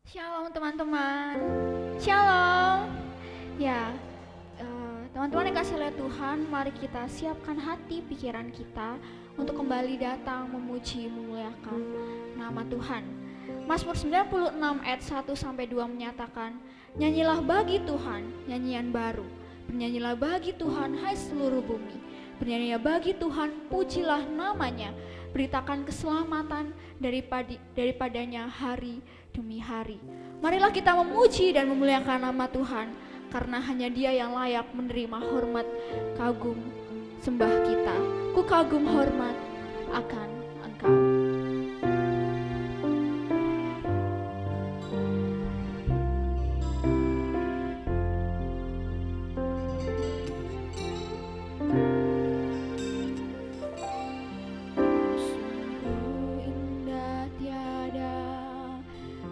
Shalom teman-teman. Shalom. Ya, teman-teman yang kasih lihat Tuhan, mari kita siapkan hati pikiran kita untuk kembali datang memuji memuliakan nama Tuhan. Mazmur 96 ayat 1 sampai 2 menyatakan, "Nyanyilah bagi Tuhan nyanyian baru. Bernyanyilah bagi Tuhan hai seluruh bumi. Bernyanyilah bagi Tuhan, pujilah namanya. Beritakan keselamatan daripadanya hari demi hari." Marilah kita memuji dan memuliakan nama Tuhan, karena hanya Dia yang layak menerima hormat kagum sembah kita. Ku kagum hormat akan Engkau. Sungguh indah tiada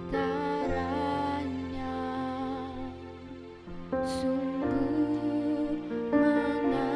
taranya, sungguh menakjubkan.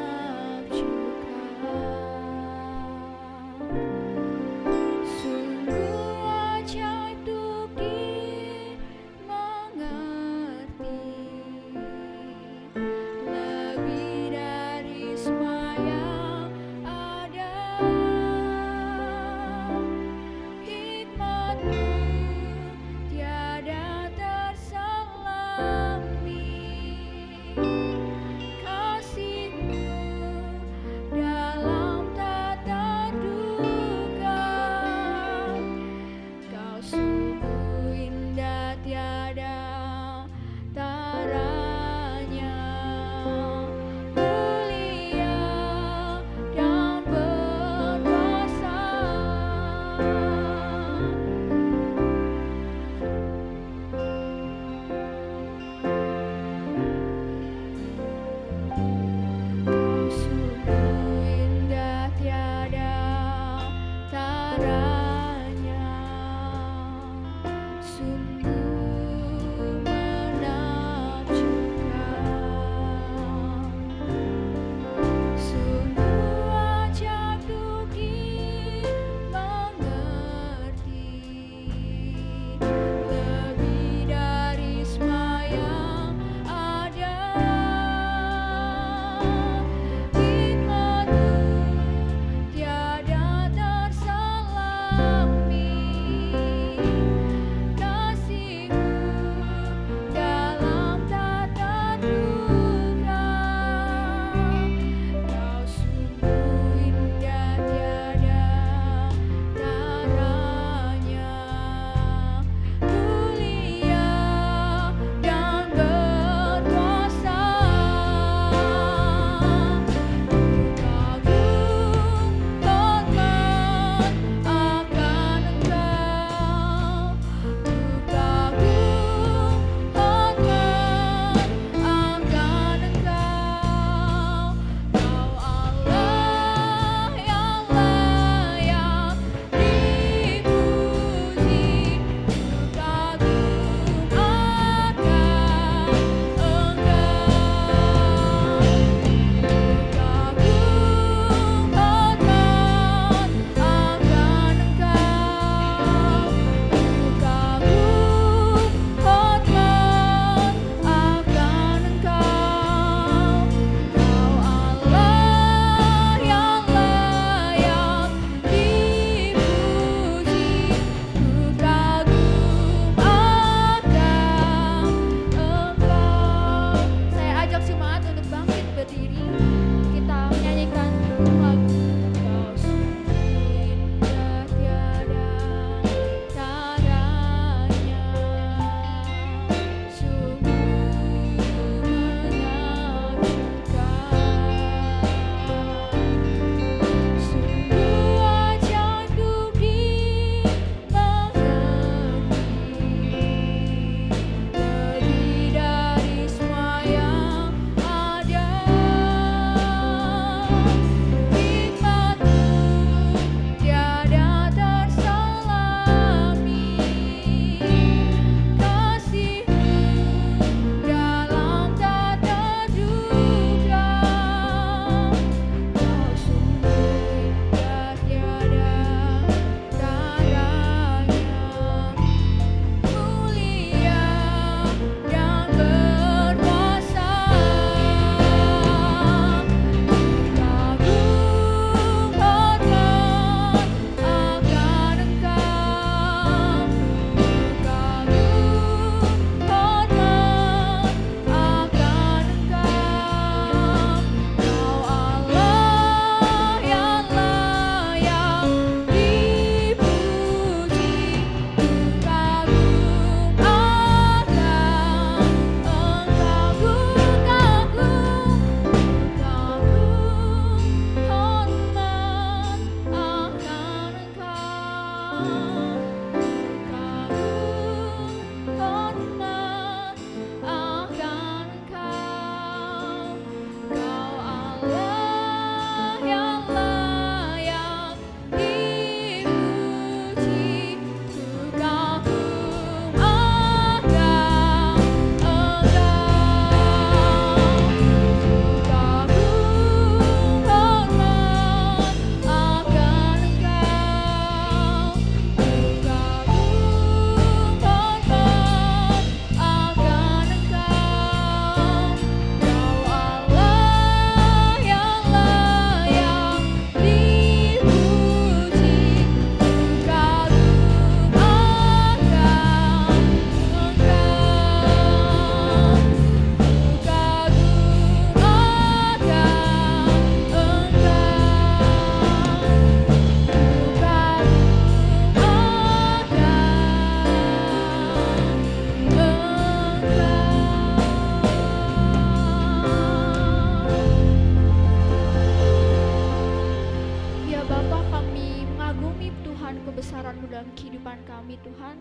Tuhan kebesaran-Mu dalam kehidupan kami Tuhan.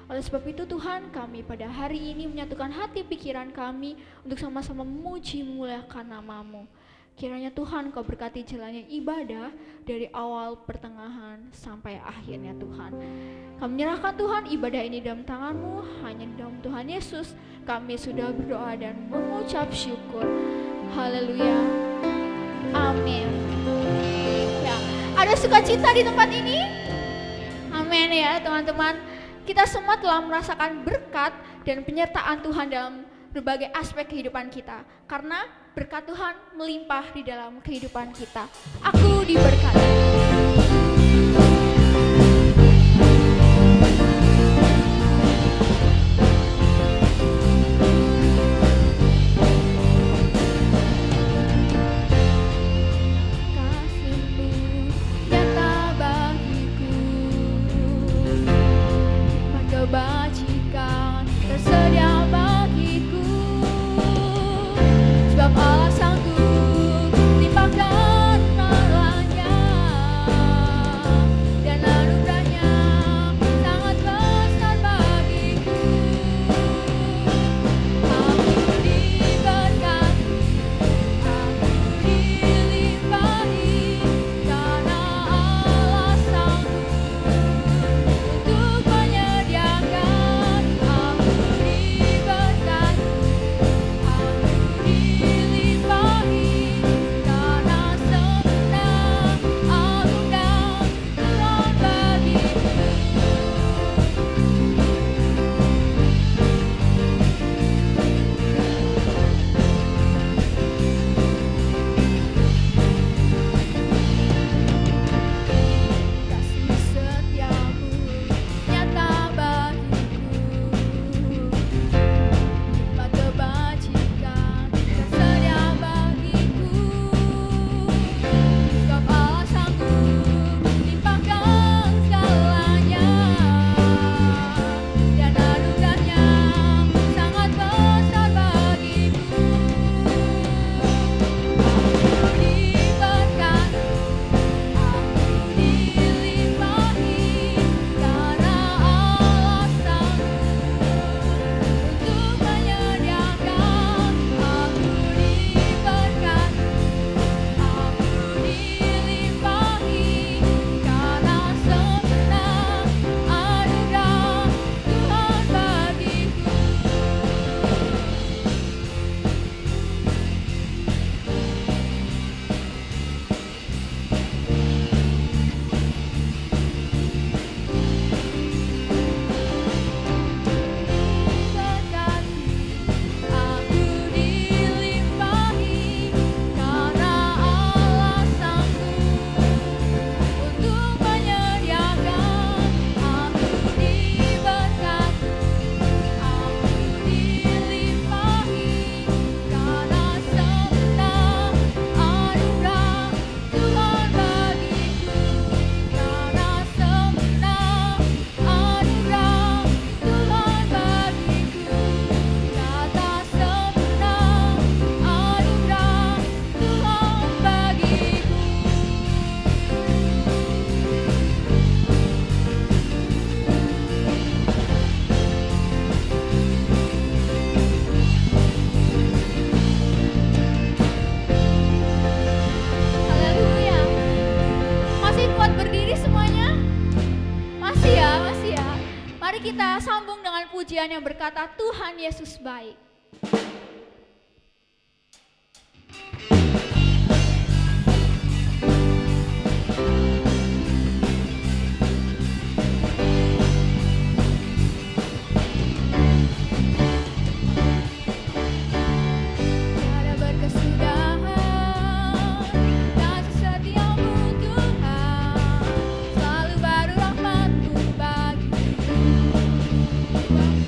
Oleh sebab itu Tuhan, kami pada hari ini menyatukan hati pikiran kami untuk sama-sama memuji memuliakan nama-Mu. Kiranya Tuhan Kau berkati jalannya ibadah dari awal, pertengahan, sampai akhirnya Tuhan. Kami menyerahkan Tuhan ibadah ini dalam tangan-Mu, hanya di dalam Tuhan Yesus kami sudah berdoa dan mengucap syukur. Haleluya. Amin. Ya, ada sukacita di tempat ini? Amin ya teman-teman. Kita semua telah merasakan berkat dan penyertaan Tuhan dalam berbagai aspek kehidupan kita. Karena berkat Tuhan melimpah di dalam kehidupan kita. Aku diberkati. Kebajikan tersedia bagiku, sebab Allah sanggup limpahkan malahnya, dan anugerahnya sangat besar bagiku. Aku diberkati, aku dilimpahi, karena Allah sanggup untuk menyediakan. Aku diberkati, aku dilimpahi, karena sempurna anugerah Tuhan bagiku. Kasih setiamu nyata bagiku, limpah kebajikan tersedia bagiku, sebab Allah sanggup limpahkan segalanya, dan anugerahnya sangat besar bagiku. Aku diberkati, aku dilimpahi, karena Allah sanggup untuk menyediakan. Aku diberkati, aku dilimpahi, karena sempurna anugerah Tuhan bagiku. Diberkati, aku dilimpahi, karena Allah sanggup untuk menyediakan. Aku diberkati, aku dilimpahi, karena sempurna anugerah Tuhan bagiku, karena sempurna anugerah Tuhan bagiku, kata sempurna anugerah Tuhan bagiku. Haleluya. Masih kuat berdiri semuanya? Masih ya, masih ya. Mari kita sambung dengan pujian yang berkata Tuhan Yesus baik. Tiada berkesudahan kasih setiamu Tuhan, selalu baru rahmat-Mu bagiku.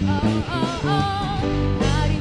Oh, oh, oh, dari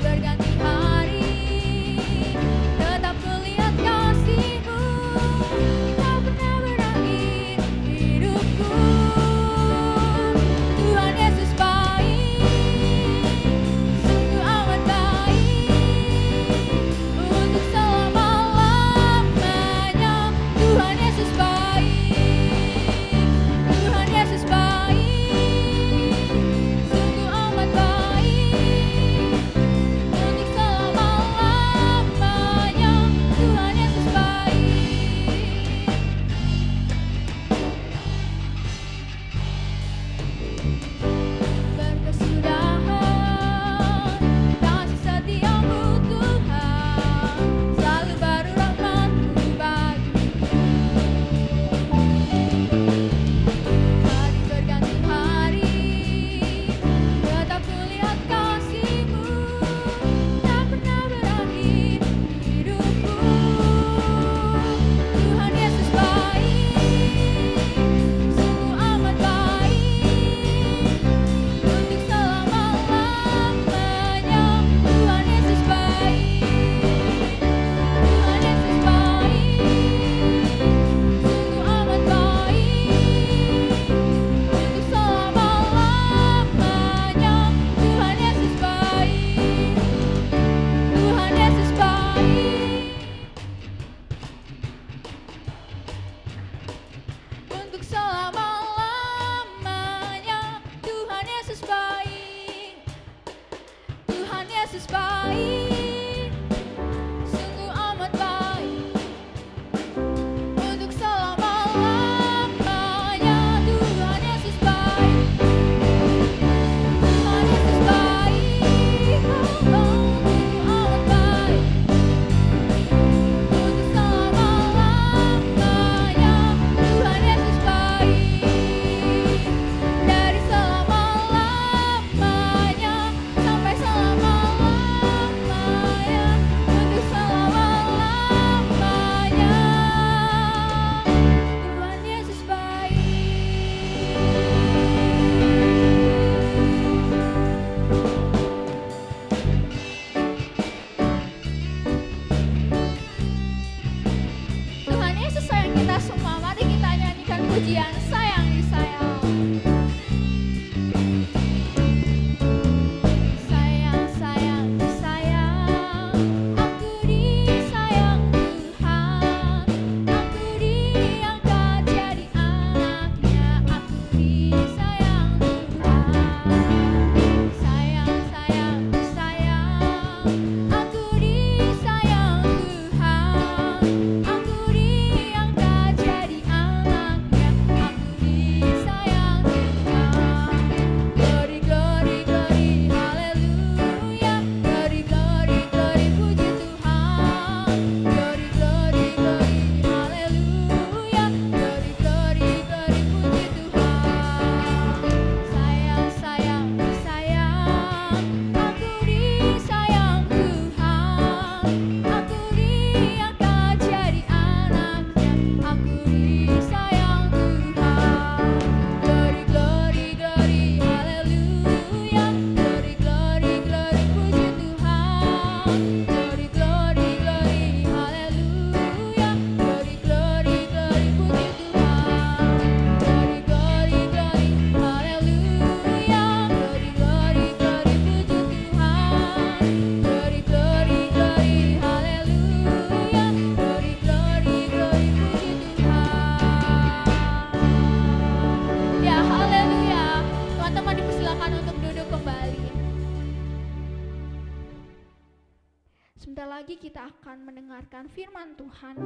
Sebentar lagi kita akan mendengarkan firman Tuhan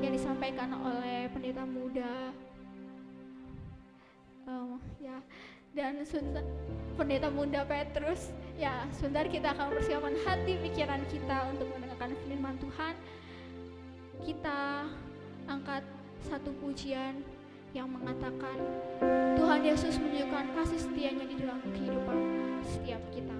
yang disampaikan oleh pendeta muda ya, dan pendeta muda Petrus. Ya, sebentar kita akan mempersiapkan hati pikiran kita untuk mendengarkan firman Tuhan. Kita angkat satu pujian yang mengatakan Tuhan Yesus menunjukkan kasih setianya di dalam kehidupan setiap kita.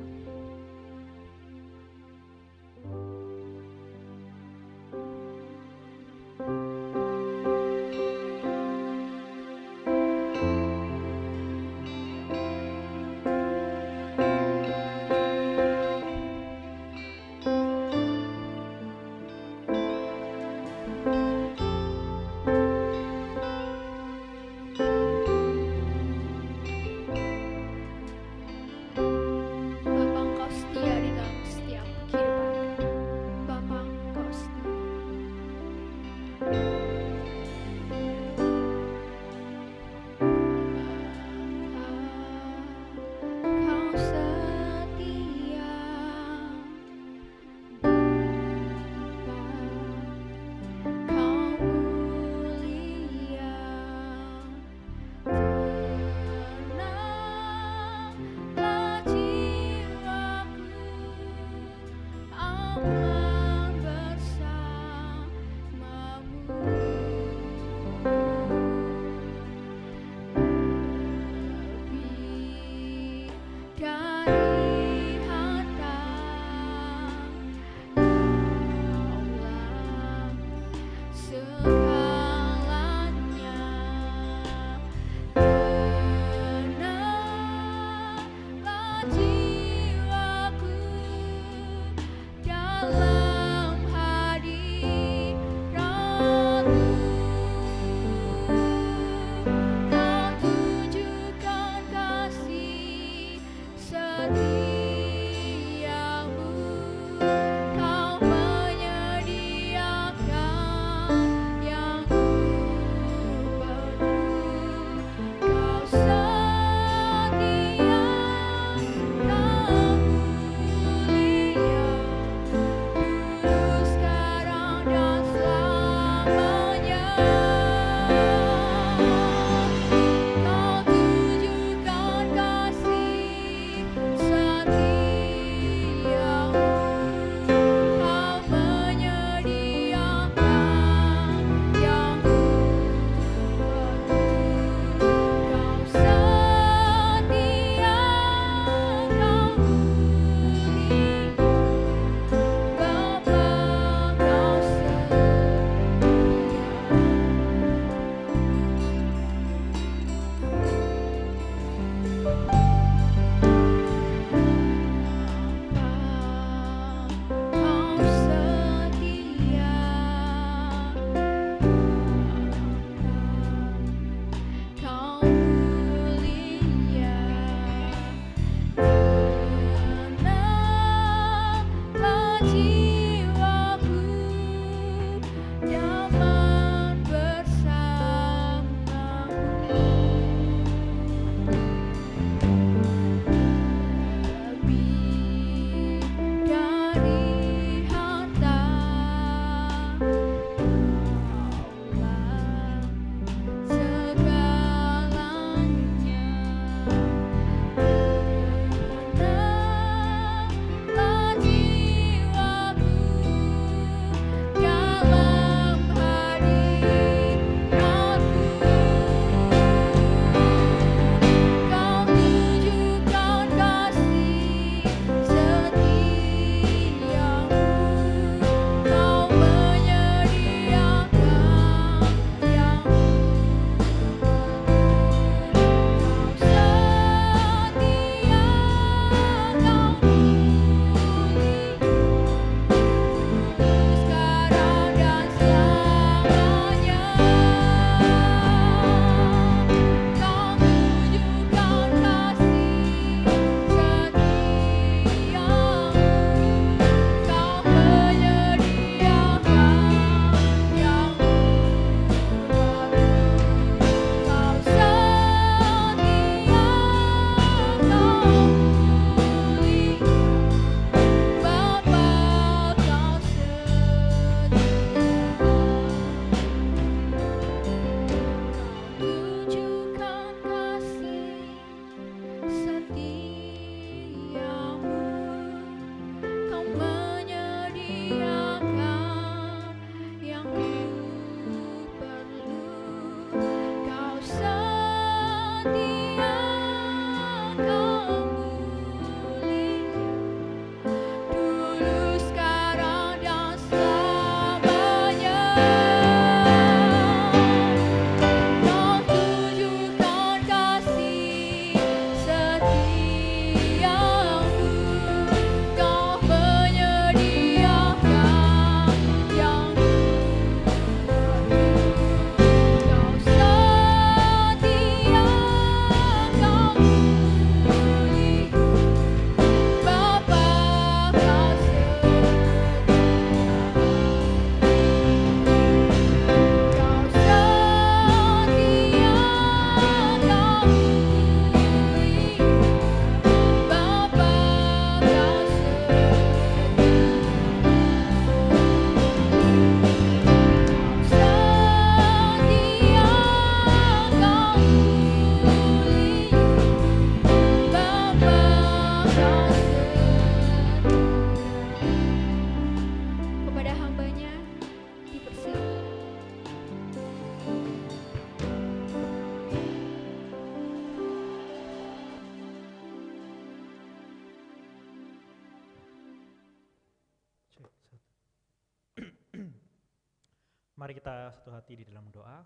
Mari kita satu hati di dalam doa.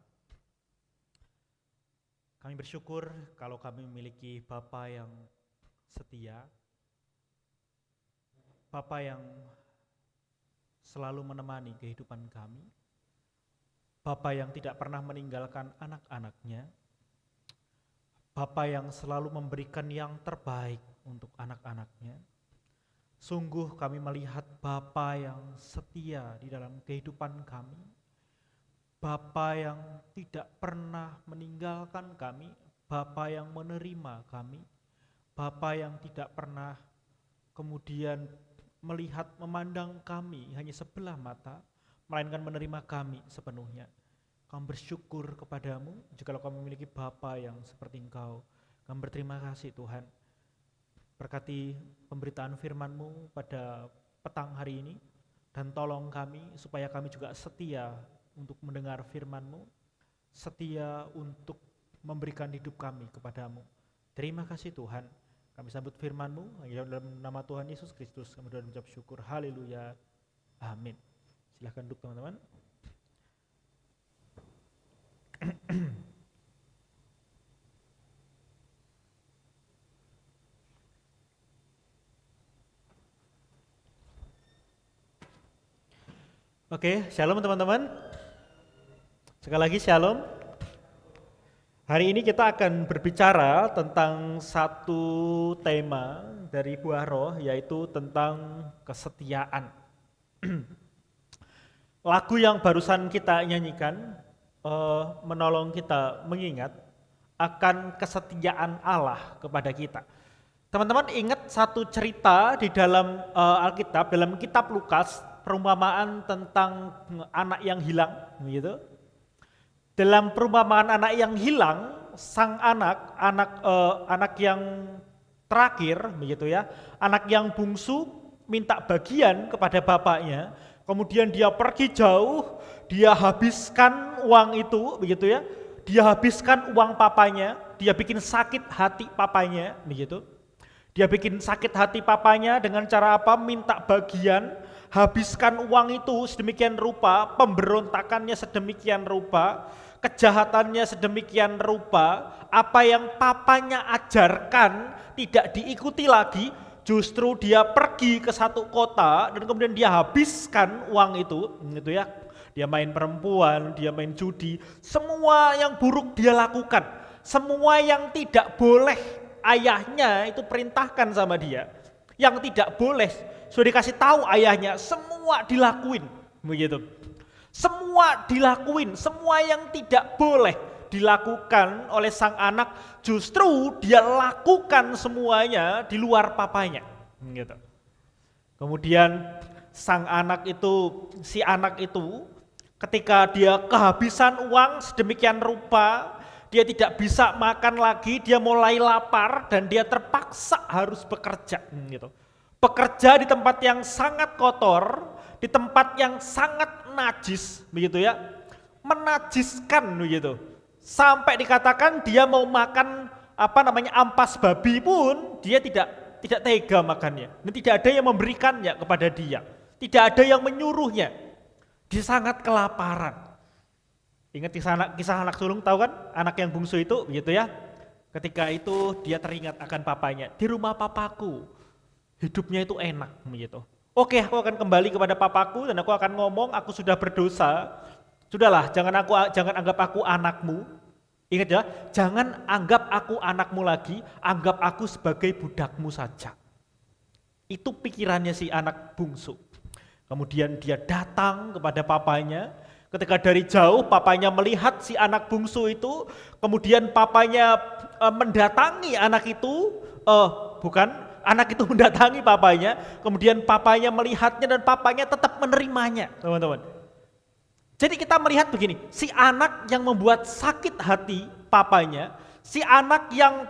Kami bersyukur kalau kami memiliki Bapa yang setia, Bapa yang selalu menemani kehidupan kami, Bapa yang tidak pernah meninggalkan anak-anaknya, Bapa yang selalu memberikan yang terbaik untuk anak-anaknya. Sungguh kami melihat Bapa yang setia di dalam kehidupan kami, Bapa yang tidak pernah meninggalkan kami, Bapa yang menerima kami, Bapa yang tidak pernah kemudian melihat, memandang kami hanya sebelah mata, melainkan menerima kami sepenuhnya. Kami bersyukur kepadamu jika kami memiliki Bapa yang seperti Engkau. Kami berterima kasih Tuhan. Berkati pemberitaan firman-Mu pada petang hari ini, dan tolong kami supaya kami juga setia untuk mendengar firman-Mu, setia untuk memberikan hidup kami kepadamu. Terima kasih Tuhan. Kami sambut firman-Mu dalam nama Tuhan Yesus Kristus. Kami doa dan mengucap syukur. Haleluya. Amin. Silahkan duduk teman-teman. Oke, shalom teman-teman. Sekali lagi shalom. Hari ini kita akan berbicara tentang satu tema dari Buah Roh, yaitu tentang kesetiaan. Lagu yang barusan kita nyanyikan menolong kita mengingat akan kesetiaan Allah kepada kita. Teman-teman ingat satu cerita di dalam Alkitab, dalam kitab Lukas, perumpamaan tentang anak yang hilang, begitu. Dalam perumpamaan anak yang hilang, sang anak yang terakhir, begitu ya, anak yang bungsu minta bagian kepada bapaknya, kemudian dia pergi jauh, dia habiskan uang itu, begitu ya, dia habiskan uang papanya, dia bikin sakit hati papanya, begitu. Dia bikin sakit hati papanya dengan cara apa? Minta bagian, habiskan uang itu sedemikian rupa, pemberontakannya sedemikian rupa, kejahatannya sedemikian rupa, apa yang papanya ajarkan tidak diikuti lagi, justru dia pergi ke satu kota dan kemudian dia habiskan uang itu, gitu ya. Dia main perempuan, dia main judi, semua yang buruk dia lakukan, semua yang tidak boleh ayahnya itu perintahkan sama dia, yang tidak boleh sudah dikasih tahu ayahnya, semua dilakuin, begitu. Semua dilakuin, semua yang tidak boleh dilakukan oleh sang anak, justru dia lakukan semuanya di luar papanya, gitu. Kemudian sang anak itu, si anak itu, ketika dia kehabisan uang sedemikian rupa, dia tidak bisa makan lagi, dia mulai lapar dan dia terpaksa harus bekerja, gitu. Bekerja di tempat yang sangat kotor, di tempat yang sangat najis, begitu ya, menajiskan, begitu. Sampai dikatakan dia mau makan ampas babi pun dia tidak tega makannya, dan tidak ada yang memberikannya kepada dia, tidak ada yang menyuruhnya. Dia sangat kelaparan. Ingat kisah anak sulung, tahu kan, anak yang bungsu itu, begitu ya. Ketika itu dia teringat akan papanya, di rumah papaku hidupnya itu enak, begitu. Oke, aku akan kembali kepada papaku dan aku akan ngomong, aku sudah berdosa. Sudahlah, jangan anggap aku anakmu. Ingat ya, jangan anggap aku anakmu lagi, anggap aku sebagai budakmu saja. Itu pikirannya si anak bungsu. Kemudian dia datang kepada papanya. Ketika dari jauh papanya melihat si anak bungsu itu, kemudian papanya mendatangi anak itu, anak itu mendatangi papanya, kemudian papanya melihatnya dan papanya tetap menerimanya, teman-teman. Jadi kita melihat begini, si anak yang membuat sakit hati papanya, si anak yang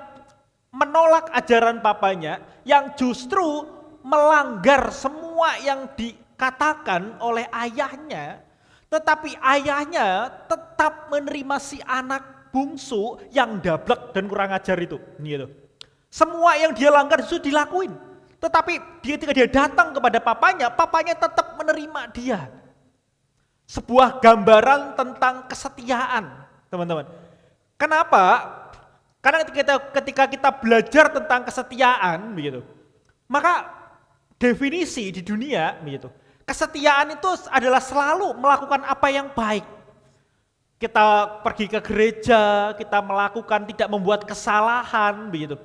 menolak ajaran papanya, yang justru melanggar semua yang dikatakan oleh ayahnya, tetapi ayahnya tetap menerima si anak bungsu yang dablek dan kurang ajar itu, gitu. Semua yang dia langgar itu dilakuin, tetapi ketika dia datang kepada papanya, papanya tetap menerima dia. Sebuah gambaran tentang kesetiaan, teman-teman. Kenapa? Karena ketika kita belajar tentang kesetiaan, begitu, maka definisi di dunia, begitu, kesetiaan itu adalah selalu melakukan apa yang baik. Kita pergi ke gereja, kita melakukan tidak membuat kesalahan, begitu.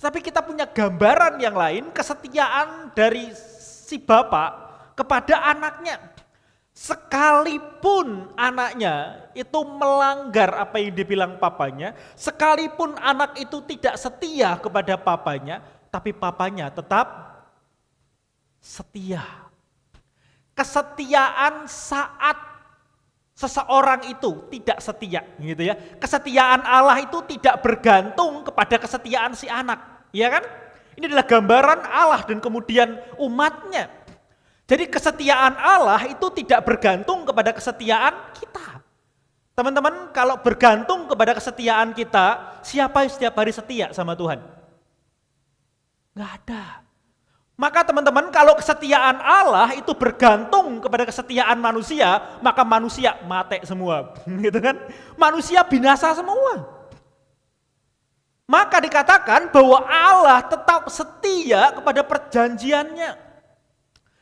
Tapi kita punya gambaran yang lain, kesetiaan dari si bapak kepada anaknya. Sekalipun anaknya itu melanggar apa yang dibilang papanya, sekalipun anak itu tidak setia kepada papanya, tapi papanya tetap setia. Kesetiaan saat seseorang itu tidak setia, gitu ya. Kesetiaan Allah itu tidak bergantung kepada kesetiaan si anak, ya kan? Ini adalah gambaran Allah dan kemudian umatnya. Jadi kesetiaan Allah itu tidak bergantung kepada kesetiaan kita. Teman-teman, kalau bergantung kepada kesetiaan kita, siapa yang setiap hari setia sama Tuhan? Nggak ada. Maka teman-teman, kalau kesetiaan Allah itu bergantung kepada kesetiaan manusia, maka manusia mati semua, gitu kan? Manusia binasa semua. Maka dikatakan bahwa Allah tetap setia kepada perjanjiannya.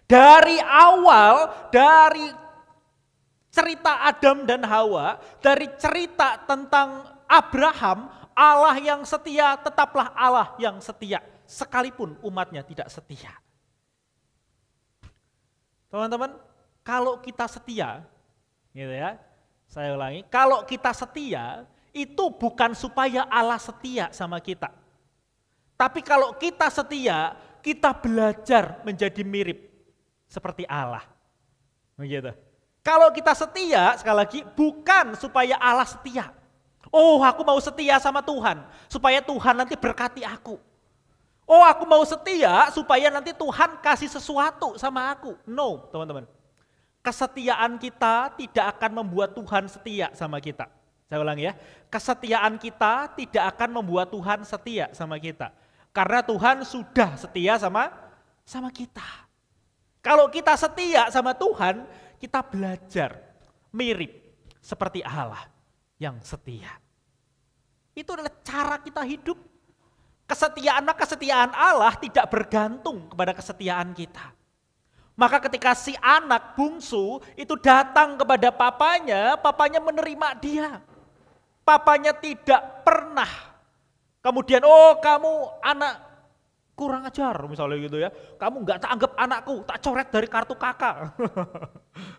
Dari awal, dari cerita Adam dan Hawa, dari cerita tentang Abraham, Allah yang setia tetaplah Allah yang setia, sekalipun umatnya tidak setia. Teman-teman, kalau kita setia, gitu ya, saya ulangi, kalau kita setia, itu bukan supaya Allah setia sama kita. Tapi kalau kita setia, kita belajar menjadi mirip seperti Allah. Begitu. Kalau kita setia, sekali lagi, bukan supaya Allah setia. Oh, aku mau setia sama Tuhan, supaya Tuhan nanti berkati aku. Oh, aku mau setia supaya nanti Tuhan kasih sesuatu sama aku. No, teman-teman. Kesetiaan kita tidak akan membuat Tuhan setia sama kita. Saya ulangi ya, kesetiaan kita tidak akan membuat Tuhan setia sama kita. Karena Tuhan sudah setia sama kita. Kalau kita setia sama Tuhan, kita belajar mirip seperti Allah yang setia. Itu adalah cara kita hidup. Kesetiaan Allah tidak bergantung kepada kesetiaan kita. Maka ketika si anak bungsu itu datang kepada papanya menerima dia. Papanya tidak pernah kemudian, oh kamu anak kurang ajar misalnya gitu ya, kamu nggak tak anggap anakku, tak coret dari kartu kakak,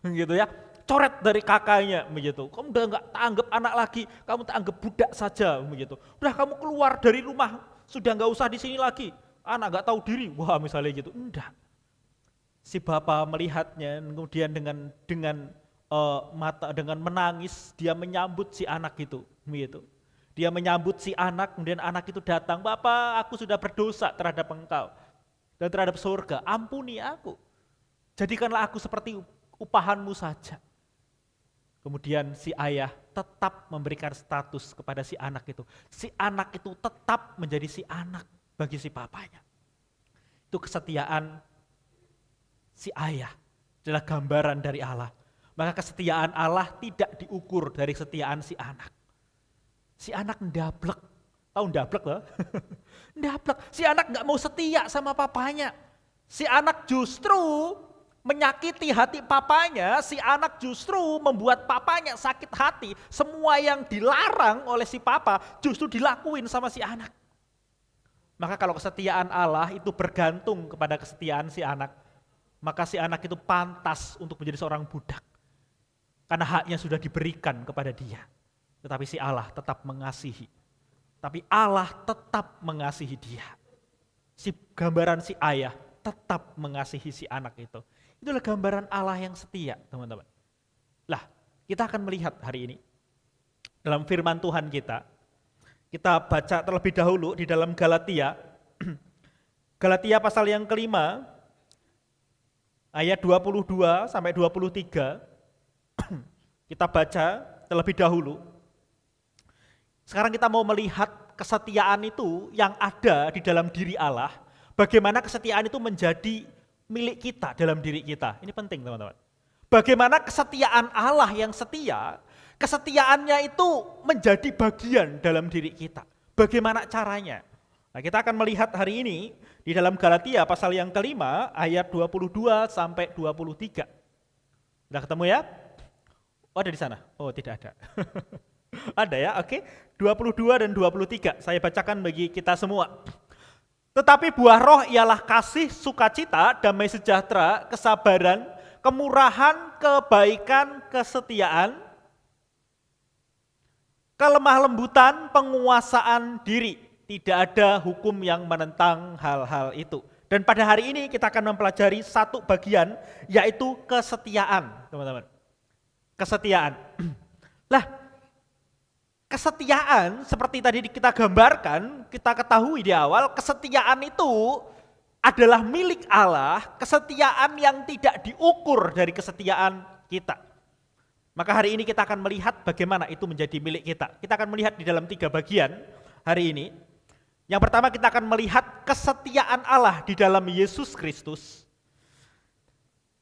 gitu ya, coret dari kakaknya begitu. Kamu udah nggak tak anggap anak lagi, kamu tak anggap budak saja begitu. Udah kamu keluar dari rumah, sudah nggak usah di sini lagi, anak nggak tahu diri, wah misalnya gitu. Enggak. Si bapak melihatnya, kemudian dengan menangis dia menyambut si anak itu, begitu. Dia menyambut si anak, kemudian anak itu datang, Bapak, aku sudah berdosa terhadap engkau dan terhadap surga, ampuni aku. Jadikanlah aku seperti upahanmu saja. Kemudian si ayah tetap memberikan status kepada si anak itu. Si anak itu tetap menjadi si anak bagi si papanya. Itu kesetiaan si ayah, adalah gambaran dari Allah. Maka kesetiaan Allah tidak diukur dari kesetiaan si anak. Si anak ndablek, tahu ndablek loh? Ndablek, si anak nggak mau setia sama papanya. Si anak justru menyakiti hati papanya, si anak justru membuat papanya sakit hati. Semua yang dilarang oleh si papa justru dilakuin sama si anak. Maka kalau kesetiaan Allah itu bergantung kepada kesetiaan si anak, maka si anak itu pantas untuk menjadi seorang budak. Karena haknya sudah diberikan kepada dia. Tetapi si Allah tetap mengasihi. Tapi Allah tetap mengasihi dia. Si gambaran si ayah tetap mengasihi si anak itu. Itulah gambaran Allah yang setia, teman-teman. Lah, kita akan melihat hari ini dalam firman Tuhan kita. Kita baca terlebih dahulu di dalam Galatia. Galatia pasal yang kelima, ayat 22 sampai 23. Kita baca terlebih dahulu. Sekarang kita mau melihat kesetiaan itu yang ada di dalam diri Allah, bagaimana kesetiaan itu menjadi milik kita dalam diri kita. Ini penting teman-teman. Bagaimana kesetiaan Allah yang setia, kesetiaannya itu menjadi bagian dalam diri kita. Bagaimana caranya? Nah, kita akan melihat hari ini di dalam Galatia pasal yang kelima ayat 22 sampai 23. Sudah ketemu ya? Oh, ada di sana? Oh, tidak ada. Ada ya, oke. 22 dan 23, saya bacakan bagi kita semua. Tetapi buah roh ialah kasih, sukacita, damai sejahtera, kesabaran, kemurahan, kebaikan, kesetiaan, kelemah lembutan, penguasaan diri. Tidak ada hukum yang menentang hal-hal itu. Dan pada hari ini kita akan mempelajari satu bagian, yaitu kesetiaan, teman-teman. Kesetiaan. Lah, kesetiaan seperti tadi kita gambarkan, kita ketahui di awal, kesetiaan itu adalah milik Allah, kesetiaan yang tidak diukur dari kesetiaan kita. Maka hari ini kita akan melihat bagaimana itu menjadi milik kita. Kita akan melihat di dalam 3 bagian hari ini. Yang pertama kita akan melihat kesetiaan Allah di dalam Yesus Kristus.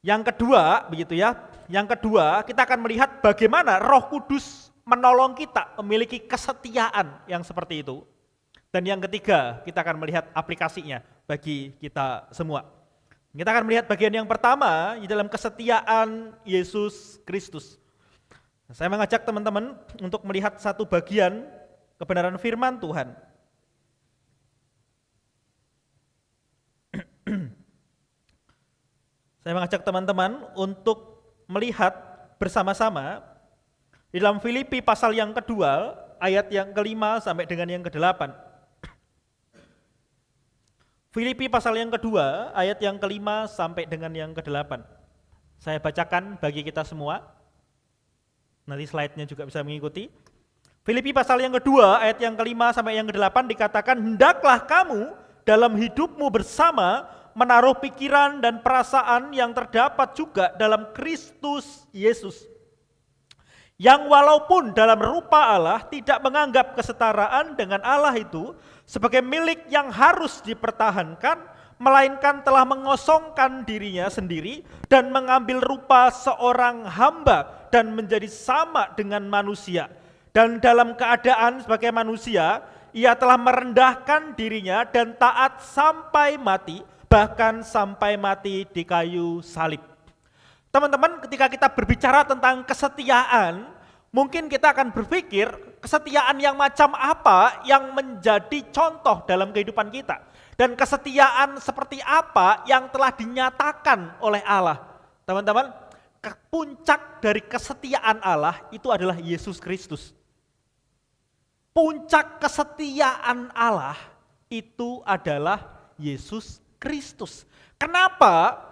Yang kedua, begitu ya. Yang kedua, kita akan melihat bagaimana Roh Kudus menolong kita memiliki kesetiaan yang seperti itu. Dan yang ketiga, kita akan melihat aplikasinya bagi kita semua. Kita akan melihat bagian yang pertama di dalam kesetiaan Yesus Kristus. Saya mengajak teman-teman untuk melihat satu bagian kebenaran firman Tuhan. Saya mengajak teman-teman untuk melihat bersama-sama di dalam Filipi pasal yang kedua, ayat yang kelima sampai dengan yang ke-8. Filipi pasal yang kedua, ayat yang kelima sampai dengan yang ke-8. Saya bacakan bagi kita semua. Nanti slide-nya juga bisa mengikuti. Filipi pasal yang kedua, ayat yang kelima sampai yang ke-8 dikatakan, hendaklah kamu dalam hidupmu bersama menaruh pikiran dan perasaan yang terdapat juga dalam Kristus Yesus. Yang walaupun dalam rupa Allah tidak menganggap kesetaraan dengan Allah itu sebagai milik yang harus dipertahankan, melainkan telah mengosongkan dirinya sendiri dan mengambil rupa seorang hamba dan menjadi sama dengan manusia. Dan dalam keadaan sebagai manusia, ia telah merendahkan dirinya dan taat sampai mati, bahkan sampai mati di kayu salib. Teman-teman, ketika kita berbicara tentang kesetiaan, mungkin kita akan berpikir kesetiaan yang macam apa yang menjadi contoh dalam kehidupan kita. Dan kesetiaan seperti apa yang telah dinyatakan oleh Allah. Teman-teman, puncak dari kesetiaan Allah itu adalah Yesus Kristus. Puncak kesetiaan Allah itu adalah Yesus Kristus. Kenapa?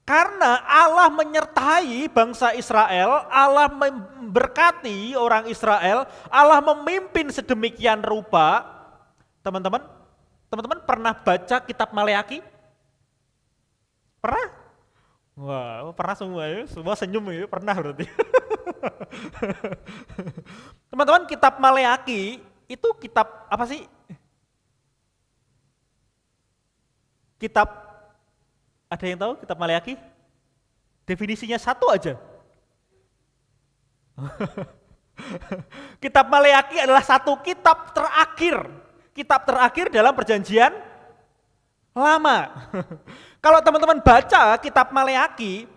Karena Allah menyertai bangsa Israel, Allah memberkati orang Israel, Allah memimpin sedemikian rupa. Teman-teman pernah baca kitab Maleaki? Pernah? Wah, pernah semua ya, semua senyum ya, pernah berarti. Teman-teman, kitab Maleaki itu kitab apa sih? Kitab, ada yang tahu kitab Maleaki? Definisinya satu aja. Kitab Maleaki adalah satu kitab terakhir dalam perjanjian lama. Kalau teman-teman baca kitab Maleaki,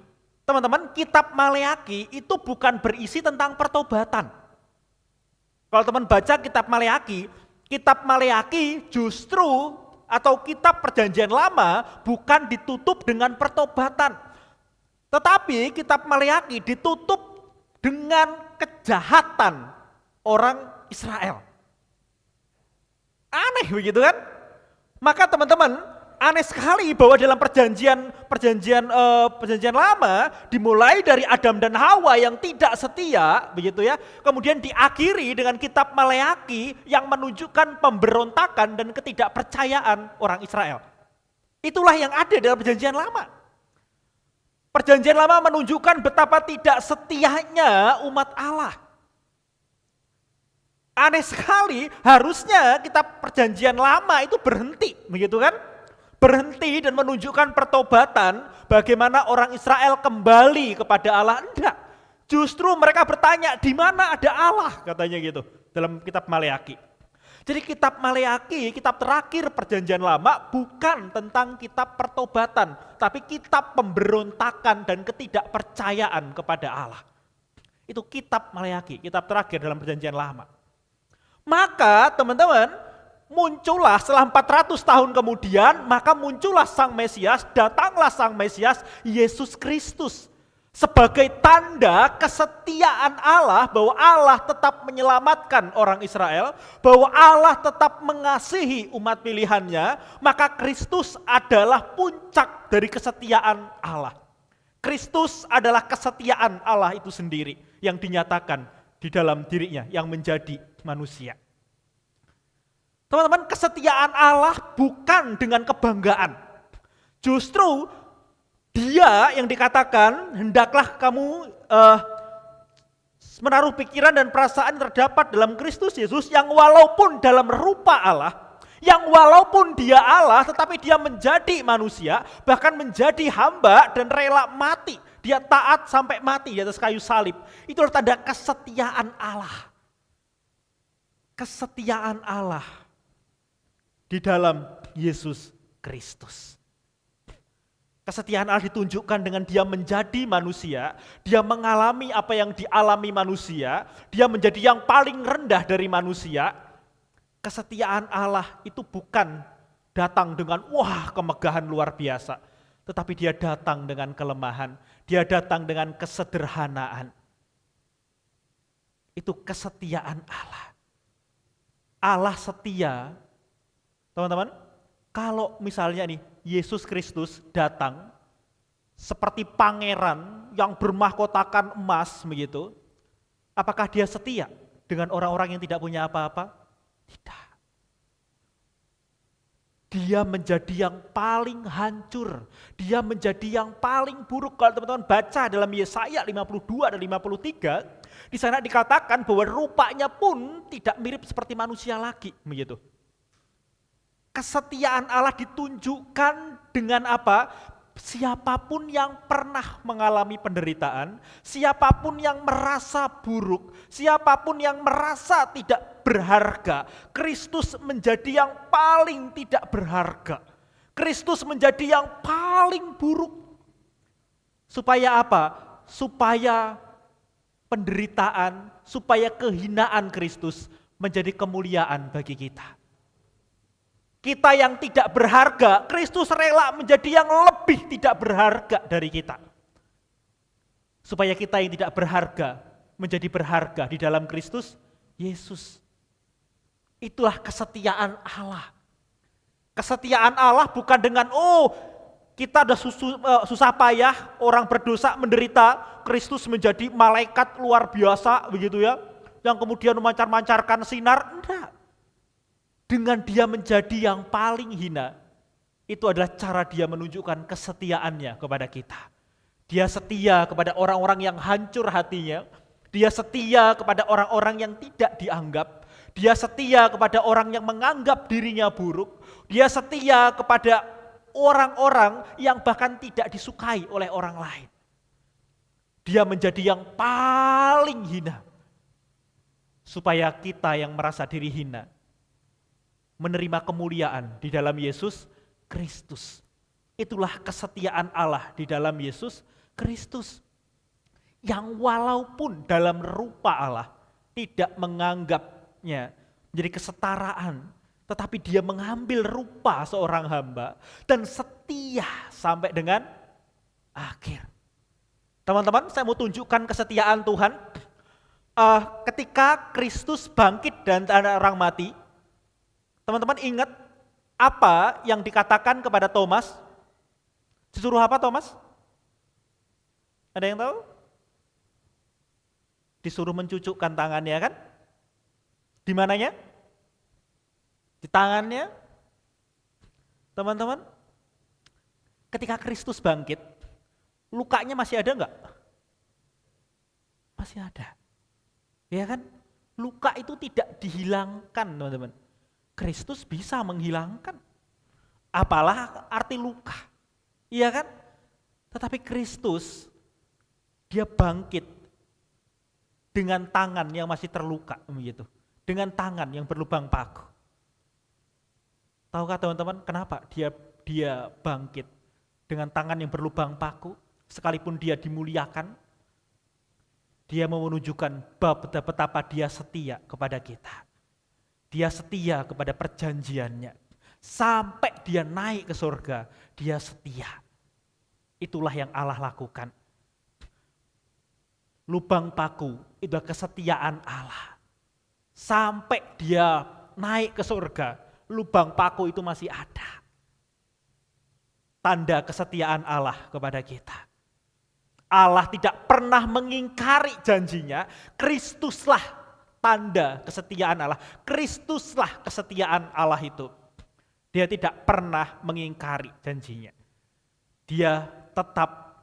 teman-teman, kitab Maleaki itu bukan berisi tentang pertobatan. Kalau teman baca kitab Maleaki justru atau kitab perjanjian lama bukan ditutup dengan pertobatan. Tetapi kitab Maleaki ditutup dengan kejahatan orang Israel. Aneh begitu kan? Maka teman-teman, aneh sekali bahwa dalam perjanjian lama dimulai dari Adam dan Hawa yang tidak setia, begitu ya. Kemudian diakhiri dengan kitab Maleaki yang menunjukkan pemberontakan dan ketidakpercayaan orang Israel. Itulah yang ada dalam perjanjian lama. Perjanjian lama menunjukkan betapa tidak setianya umat Allah. Aneh sekali, harusnya kitab perjanjian lama itu berhenti, begitu kan? berhenti dan menunjukkan pertobatan, bagaimana orang Israel kembali kepada Allah. Enggak. Justru mereka bertanya, di mana ada Allah? Katanya gitu dalam kitab Maleakhi. Jadi kitab Maleakhi, kitab terakhir perjanjian lama, bukan tentang kitab pertobatan, tapi kitab pemberontakan dan ketidakpercayaan kepada Allah. Itu kitab Maleakhi, kitab terakhir dalam perjanjian lama. Maka teman-teman, muncullah setelah 400 tahun kemudian, maka muncullah Sang Mesias, datanglah Sang Mesias, Yesus Kristus. Sebagai tanda kesetiaan Allah, bahwa Allah tetap menyelamatkan orang Israel, bahwa Allah tetap mengasihi umat pilihannya, maka Kristus adalah puncak dari kesetiaan Allah. Kristus adalah kesetiaan Allah itu sendiri yang dinyatakan di dalam dirinya yang menjadi manusia. Teman-teman, kesetiaan Allah bukan dengan kebanggaan. Justru Dia yang dikatakan, hendaklah kamu menaruh pikiran dan perasaan terdapat dalam Kristus Yesus, yang walaupun dalam rupa Allah, yang walaupun Dia Allah, tetapi Dia menjadi manusia, bahkan menjadi hamba dan rela mati. Dia taat sampai mati di atas kayu salib. Itulah tanda kesetiaan Allah. Kesetiaan Allah di dalam Yesus Kristus. Kesetiaan Allah ditunjukkan dengan Dia menjadi manusia, Dia mengalami apa yang dialami manusia, Dia menjadi yang paling rendah dari manusia. Kesetiaan Allah itu bukan datang dengan wah kemegahan luar biasa, tetapi Dia datang dengan kelemahan, Dia datang dengan kesederhanaan. Itu kesetiaan Allah. Allah setia, teman-teman. Kalau misalnya nih Yesus Kristus datang seperti pangeran yang bermahkotakan emas begitu, apakah Dia setia dengan orang-orang yang tidak punya apa-apa? Tidak. Dia menjadi yang paling hancur, Dia menjadi yang paling buruk. Kalau teman-teman baca dalam Yesaya 52 dan 53, di sana dikatakan bahwa rupanya pun tidak mirip seperti manusia lagi begitu. Kesetiaan Allah ditunjukkan dengan apa? Siapapun yang pernah mengalami penderitaan, siapapun yang merasa buruk, siapapun yang merasa tidak berharga, Kristus menjadi yang paling tidak berharga. Kristus menjadi yang paling buruk. Supaya apa? Supaya penderitaan, supaya kehinaan Kristus menjadi kemuliaan bagi kita. Kita yang tidak berharga, Kristus rela menjadi yang lebih tidak berharga dari kita. Supaya kita yang tidak berharga menjadi berharga di dalam Kristus Yesus. Itulah kesetiaan Allah. Kesetiaan Allah bukan dengan kita ada susah payah, orang berdosa menderita, Kristus menjadi malaikat luar biasa begitu ya, yang kemudian memancar-mancarkan sinar. Enggak. Dengan Dia menjadi yang paling hina, itu adalah cara Dia menunjukkan kesetiaannya kepada kita. Dia setia kepada orang-orang yang hancur hatinya, Dia setia kepada orang-orang yang tidak dianggap, Dia setia kepada orang yang menganggap dirinya buruk, Dia setia kepada orang-orang yang bahkan tidak disukai oleh orang lain. Dia menjadi yang paling hina, supaya kita yang merasa diri hina menerima kemuliaan di dalam Yesus Kristus. Itulah kesetiaan Allah di dalam Yesus Kristus. Yang walaupun dalam rupa Allah tidak menganggapnya menjadi kesetaraan, tetapi Dia mengambil rupa seorang hamba dan setia sampai dengan akhir. Teman-teman, saya mau tunjukkan kesetiaan Tuhan. Ketika Kristus bangkit dan orang mati, teman-teman ingat apa yang dikatakan kepada Thomas? Disuruh apa Thomas? Ada yang tahu? Disuruh mencucukkan tangannya kan? Di mananya? Di tangannya. Teman-teman, ketika Kristus bangkit, lukanya masih ada enggak? Masih ada. Ya kan? Luka itu tidak dihilangkan, teman-teman. Kristus bisa menghilangkan. Apalah arti luka, iya kan? Tetapi Kristus, dia bangkit dengan tangan yang masih terluka, begitu. Dengan tangan yang berlubang paku. Tahukah teman-teman kenapa dia bangkit dengan tangan yang berlubang paku? Sekalipun dia dimuliakan, dia mau menunjukkan betapa dia setia kepada kita. Dia setia kepada perjanjiannya. Sampai dia naik ke surga, dia setia. Itulah yang Allah lakukan. Lubang paku itu kesetiaan Allah. Sampai dia naik ke surga, lubang paku itu masih ada. Tanda kesetiaan Allah kepada kita. Allah tidak pernah mengingkari janjinya. Kristuslah tanda kesetiaan Allah. Kristuslah kesetiaan Allah itu. Dia tidak pernah mengingkari janjinya. Dia tetap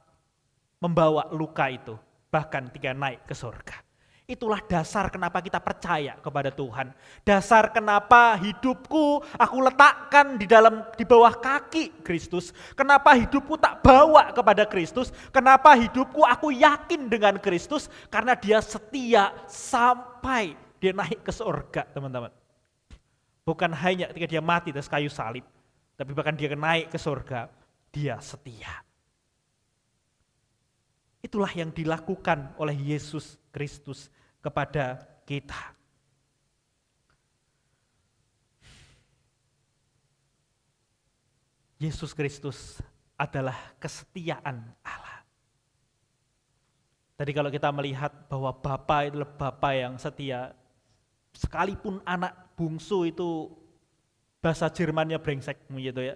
membawa luka itu, bahkan ketika naik ke surga. Itulah dasar kenapa kita percaya kepada Tuhan. Dasar kenapa hidupku aku letakkan di bawah kaki Kristus. Kenapa hidupku tak bawa kepada Kristus. Kenapa hidupku aku yakin dengan Kristus. Karena dia setia sampai dia naik ke surga, teman-teman. Bukan hanya ketika dia mati atas kayu salib. Tapi bahkan dia naik ke surga, dia setia. Itulah yang dilakukan oleh Yesus Kristus kepada kita. Yesus Kristus adalah kesetiaan Allah. Tadi kalau kita melihat bahwa Bapa adalah Bapa yang setia, sekalipun anak bungsu itu bahasa Jermannya brengsek gitu ya,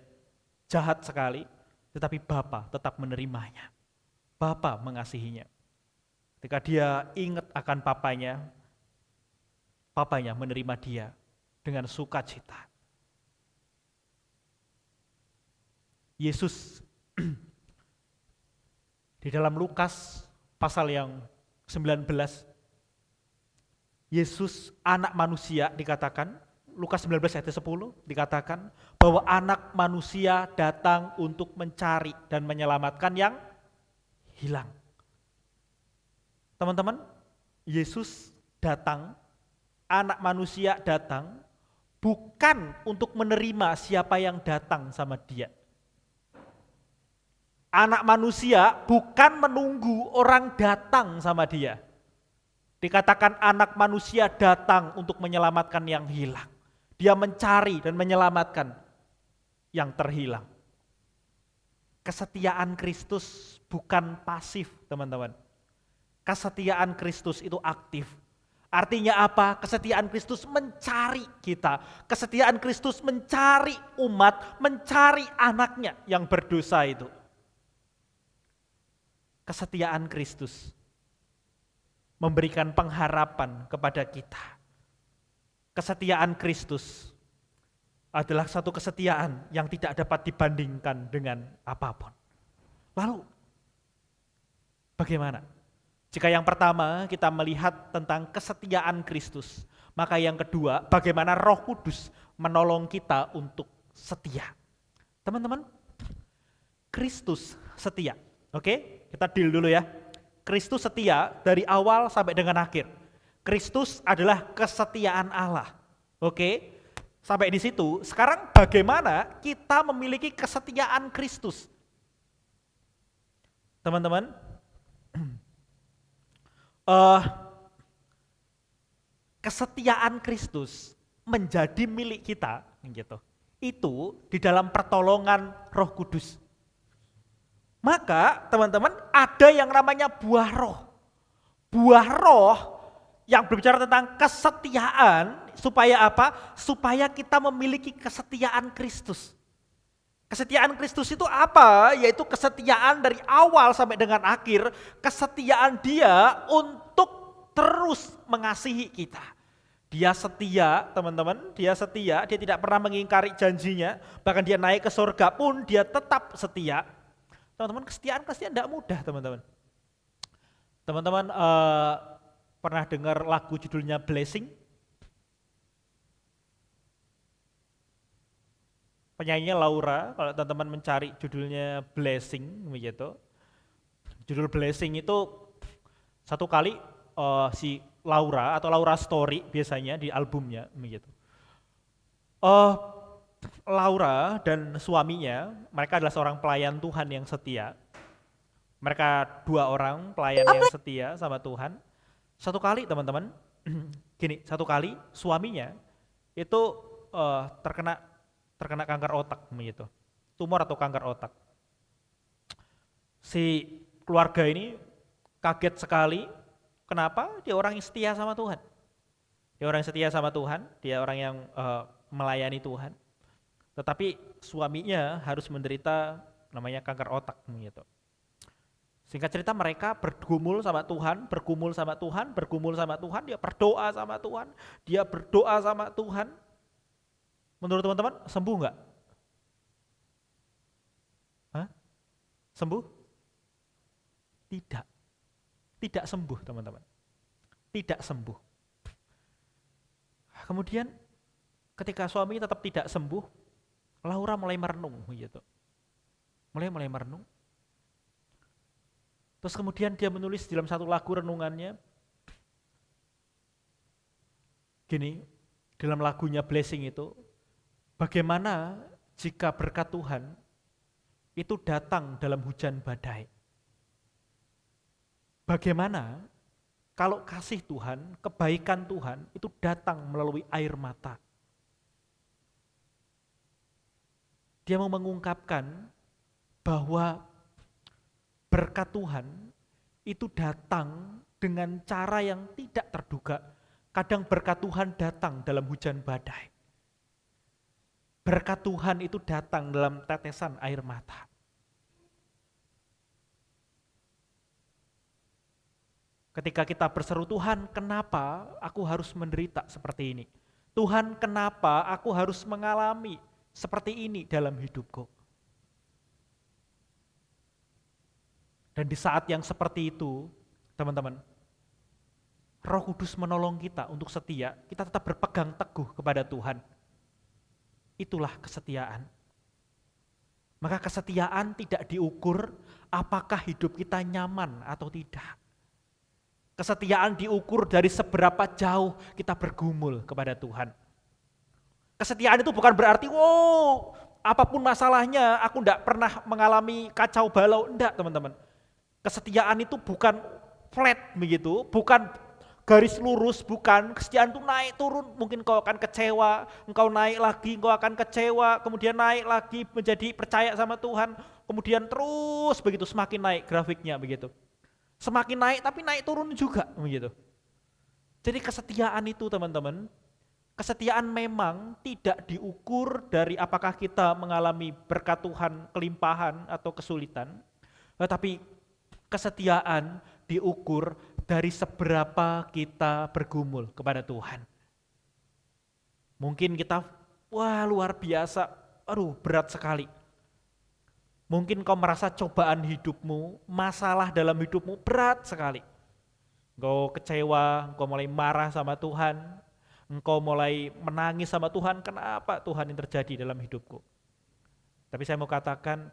jahat sekali, tetapi Bapa tetap menerimanya. Bapa mengasihinya. Ketika dia ingat akan papanya menerima dia dengan sukacita. Yesus di dalam Lukas pasal yang 19, Yesus anak manusia dikatakan, Lukas 19 ayat 10 dikatakan bahwa anak manusia datang untuk mencari dan menyelamatkan yang hilang. Teman-teman, Yesus datang, anak manusia datang, bukan untuk menerima siapa yang datang sama dia. Anak manusia bukan menunggu orang datang sama dia. Dikatakan anak manusia datang untuk menyelamatkan yang hilang. Dia mencari dan menyelamatkan yang terhilang. Kesetiaan Kristus bukan pasif, teman-teman. Kesetiaan Kristus itu aktif. Artinya apa? Kesetiaan Kristus mencari kita. Kesetiaan Kristus mencari umat, mencari anaknya yang berdosa itu. Kesetiaan Kristus memberikan pengharapan kepada kita. Kesetiaan Kristus adalah satu kesetiaan yang tidak dapat dibandingkan dengan apapun. Lalu, bagaimana? Jika yang pertama kita melihat tentang kesetiaan Kristus, maka yang kedua bagaimana Roh Kudus menolong kita untuk setia. Teman-teman, Kristus setia. Oke, kita deal dulu ya. Kristus setia dari awal sampai dengan akhir. Kristus adalah kesetiaan Allah. Oke, sampai di situ. Sekarang bagaimana kita memiliki kesetiaan Kristus? Teman-teman, kesetiaan Kristus menjadi milik kita, gitu. Itu di dalam pertolongan Roh Kudus. Maka teman-teman ada yang namanya buah roh. Buah roh yang berbicara tentang kesetiaan supaya apa? Supaya kita memiliki kesetiaan Kristus. Kesetiaan Kristus itu apa? Yaitu kesetiaan dari awal sampai dengan akhir, kesetiaan dia untuk terus mengasihi kita. Dia setia, teman-teman, dia setia, dia tidak pernah mengingkari janjinya, bahkan dia naik ke surga pun dia tetap setia. Teman-teman, kesetiaan tidak mudah, teman-teman. Teman-teman pernah dengar lagu judulnya Blessing? penyanyinya Laura, kalau teman-teman mencari judulnya Blessing begitu. Judul Blessing itu satu kali si Laura atau Laura Story biasanya di albumnya begitu. Eh, Laura dan suaminya, mereka adalah seorang pelayan Tuhan yang setia. Mereka dua orang pelayan yang setia sama Tuhan. Satu kali teman-teman, gini, satu kali suaminya itu terkena kanker otak begitu. Tumor atau kanker otak. Si keluarga ini kaget sekali. Kenapa? Dia orang yang setia sama Tuhan. Dia orang yang setia sama Tuhan, dia orang yang melayani Tuhan. Tetapi suaminya harus menderita namanya kanker otak begitu. Singkat cerita mereka bergumul sama Tuhan, dia berdoa sama Tuhan, dia berdoa sama Tuhan. Menurut teman-teman sembuh nggak? Hah? Sembuh? Tidak. Tidak sembuh teman-teman. Tidak sembuh. Kemudian ketika suami tetap tidak sembuh, Laura mulai merenung gitu. Mulai merenung. Terus kemudian dia menulis dalam satu lagu renungannya, gini, dalam lagunya Blessing itu, bagaimana jika berkat Tuhan itu datang dalam hujan badai? Bagaimana kalau kasih Tuhan, kebaikan Tuhan itu datang melalui air mata? Dia mau mengungkapkan bahwa berkat Tuhan itu datang dengan cara yang tidak terduga. Kadang berkat Tuhan datang dalam hujan badai. Berkat Tuhan itu datang dalam tetesan air mata. Ketika kita berseru, Tuhan, kenapa aku harus menderita seperti ini? Tuhan, kenapa aku harus mengalami seperti ini dalam hidupku? Dan di saat yang seperti itu, teman-teman, Roh Kudus menolong kita untuk setia, kita tetap berpegang teguh kepada Tuhan. Itulah kesetiaan. Maka kesetiaan tidak diukur apakah hidup kita nyaman atau tidak. Kesetiaan diukur dari seberapa jauh kita bergumul kepada Tuhan. Kesetiaan itu bukan berarti, wow, apapun masalahnya aku enggak pernah mengalami kacau balau, enggak teman-teman. Kesetiaan itu bukan flat begitu, bukan garis lurus, bukan. Kesetiaan itu naik turun, mungkin kau akan kecewa, engkau naik lagi, engkau akan kecewa, kemudian naik lagi menjadi percaya sama Tuhan, kemudian terus begitu semakin naik grafiknya begitu. Semakin naik tapi naik turun juga begitu. Jadi kesetiaan itu teman-teman, kesetiaan memang tidak diukur dari apakah kita mengalami berkat Tuhan, kelimpahan atau kesulitan, tetapi kesetiaan diukur dari seberapa kita bergumul kepada Tuhan. Mungkin kita, wah luar biasa, aduh berat sekali. Mungkin kau merasa cobaan hidupmu, masalah dalam hidupmu berat sekali. Engkau kecewa, engkau mulai marah sama Tuhan, engkau mulai menangis sama Tuhan, kenapa Tuhan yang terjadi dalam hidupku? Tapi saya mau katakan,